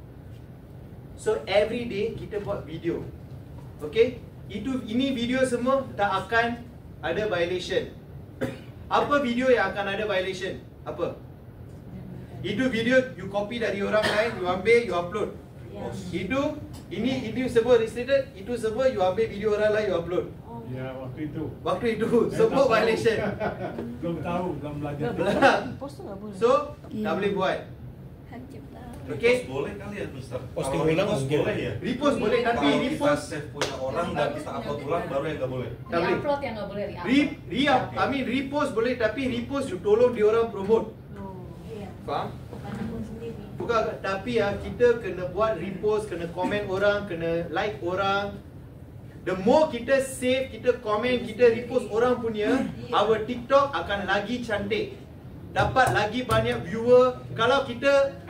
So every day kita buat video. Okay? Ini video semua tak akan ada violation. Apa video yang akan ada violation? Apa? Itu video you copy dari orang lain, you ambil, you upload. Ini semua restricted, itu semua you ambil video orang lain, you upload. Ya, waktu itu semua violation. Belum tahu, belum belajar. So, tak boleh buat. Okay? Boleh kali ya, Mister. Posting Kalau ulang repost boleh ya? Repost boleh, tapi kalau kita repost save punya orang dan kita upload ulang baru yang nggak boleh. tak boleh. Upload yang nggak boleh Repost boleh, tapi repost you tolong dia orang promote. Faham? Bukan, tapi kita kena buat repost, kena komen orang, kena like orang. The more kita save, kita komen, kita repost orang punya, our TikTok akan lagi cantik, dapat lagi banyak viewer. Kalau kita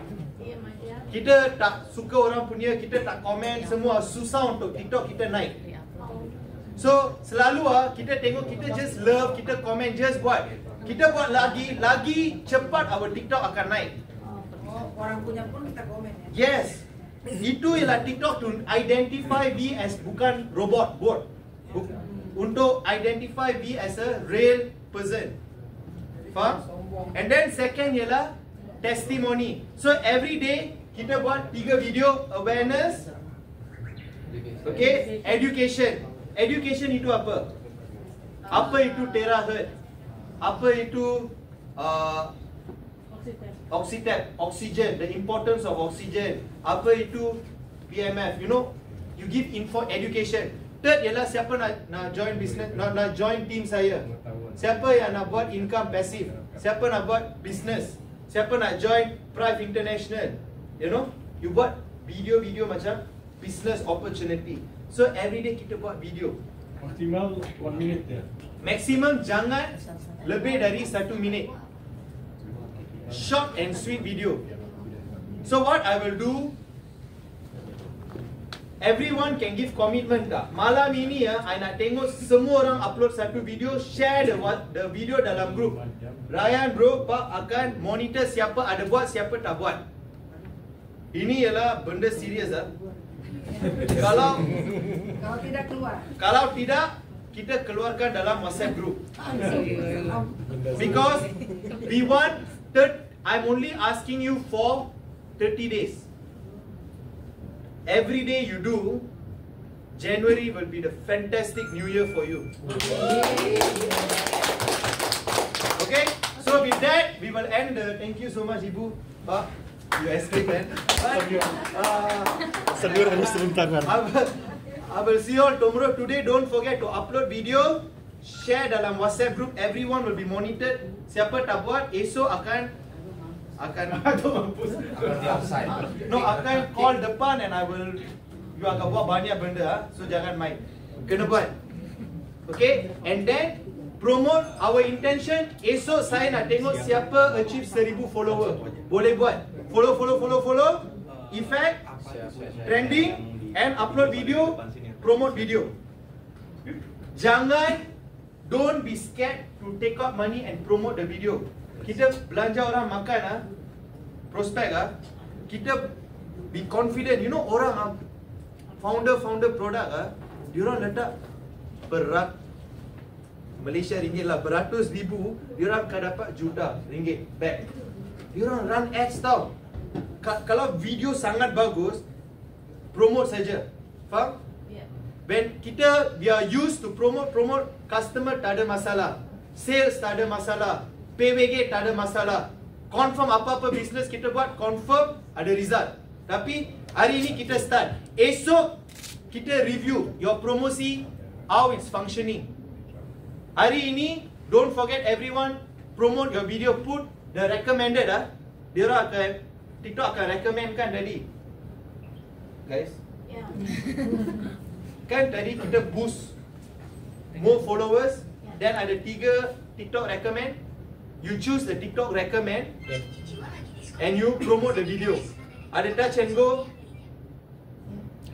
tak suka orang punya, kita tak komen, semua susah untuk TikTok kita naik. So selalu kita tengok, kita just love, kita komen, just buat. Kita buat lagi cepat our TikTok akan naik. Orang punya pun kita komen ya. Yes. Itu ialah TikTok to identify me as bukan robot bot. Untuk identify me as a real person. Faham? And then second ialah testimony. So every day kita buat 3 video awareness. Okay, education. Education itu apa? Apa itu terahertz? Apa itu oxygen, the importance of oxygen. Apa itu PMF? You know, you give info education. Third ialah siapa nak join business, nak join team saya. Siapa yang nak buat income passive? Siapa nak buat business? Siapa nak join Prive International? You know, you buat video-video macam business opportunity. So every day kita buat video. Maksimal 1 minute ya. Maximum jangan lebih dari 1 minit. Short and sweet video. So what I will do, everyone can give commitment tak? Malam ini I nak tengok semua orang upload satu video, share the video dalam group. Ryan bro, Pak akan monitor siapa ada buat, siapa tak buat. Ini ialah benda serius Kalau tidak keluar. Kalau tidak, kita keluarkan dalam WhatsApp group. Because we want I'm only asking you for 30 days. Every day you do, January will be the fantastic new year for you. Okay? So with that, we will end the thank you so much Ibu, Pak. You escape man. Sedur terus turun tangan. I will see you all tomorrow. Today don't forget to upload video, share dalam WhatsApp group. Everyone will be monitored. Siapa tak buat, esok akan akan call depan and I will, you akan buat banyak benda so jangan main. Kena buat. Okay? And then promote our intention. Esok saya nak tengok siapa achieve 1000 follower. Boleh buat. Follow. Effect, trending and upload video, promote video. Jangan, don't be scared to take out money and promote the video. Kita belanja orang makan prospek kita be confident. You know orang founder produk diorang letak berat Malaysia ringgit lah, beratus ribu, diorang akan dapat juta ringgit back. Diorang run ads tau. Kalau video sangat bagus, promote saja. Faham? When we are used to promote, customer tak ada masalah, sales tak ada masalah, PWG tak ada masalah. Confirm apa-apa business kita buat, confirm ada result. Tapi hari ini kita start. Esok kita review your promosi, how it's functioning. Hari ini, don't forget everyone, promote your video, put the recommended dia akan, TikTok akan recommendkan tadi. Guys? Kan tadi kita boost more followers, then ada 3 TikTok recommend. You choose the TikTok recommend and you promote the video. Ada touch and go?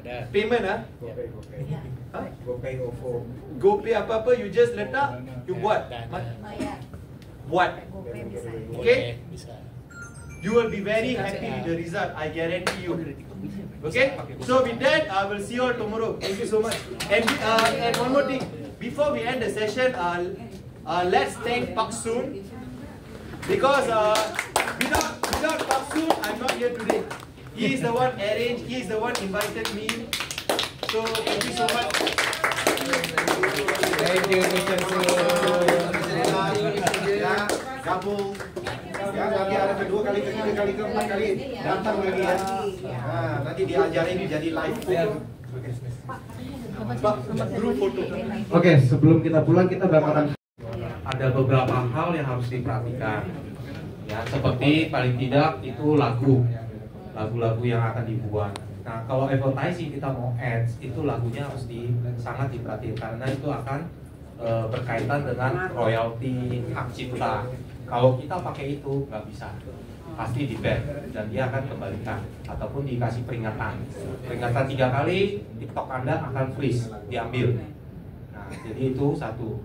Ada. Payment GoPay, OVO. GoPay apa-apa, you just letak, you buat. Buat. Okay? You will be very happy with the result, I guarantee you. Okay? So with that, I will see you all tomorrow. Thank you so much. And one more thing, before we end the session, let's thank Pak Soon, because without Pak Soon, I'm not here today. He is the one arranged, he is the one invited me. So thank you so much. Thank you, Mr. Ya, gabung. Ya, nanti ada kedua kali, ketiga kali, keempat kali datang lagi ya. Nah, nanti diajarin jadi live foto. Grup foto. Oke, sebelum kita pulang kita bakalan ada beberapa hal yang harus diperhatikan. Ya, seperti paling tidak itu lagu-lagu yang akan dibuat. Nah, kalau advertising kita mau ads, itu lagunya harus sangat diperhatikan karena itu akan berkaitan dengan royalti, hak cipta. Kalau kita pakai itu nggak bisa, pasti di-ban dan dia akan kembalikan ataupun dikasih peringatan 3 kali, TikTok Anda akan freeze, diambil. Nah, jadi itu satu.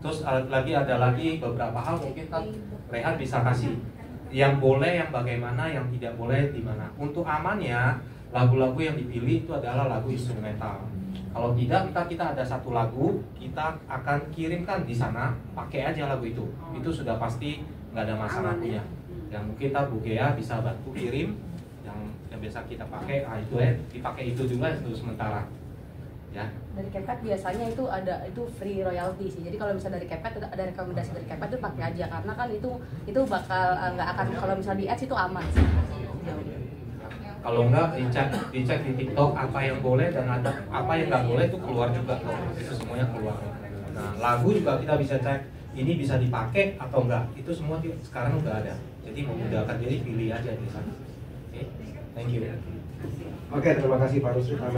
Terus ada lagi beberapa hal mungkin kan Rehan bisa kasih yang boleh, yang bagaimana, yang tidak boleh di mana. Untuk amannya, lagu-lagu yang dipilih itu adalah lagu instrumental. Kalau tidak, kita ada satu lagu, kita akan kirimkan di sana, pakai aja lagu itu. Itu sudah pasti nggak ada masalah punya. Yang mungkin Bu Gea bisa bantu kirim, yang biasa kita pakai, itu dipakai itu juga untuk sementara. Ya. Dari CapCut biasanya itu free royalty sih. Jadi kalau misalnya dari CapCut ada rekomendasi dari CapCut itu pakai aja karena kan itu bakal nggak akan, kalau misalnya di ads itu aman sih. Kalau enggak dicek di TikTok apa yang boleh dan apa yang nggak boleh itu keluar juga kok. Itu semuanya keluar. Nah, lagu juga kita bisa cek ini bisa dipakai atau enggak. Itu semua sekarang udah ada. Jadi memudahkan, jadi pilih aja di sana. Oke, thank you. Oke, terima kasih Pak Rusli.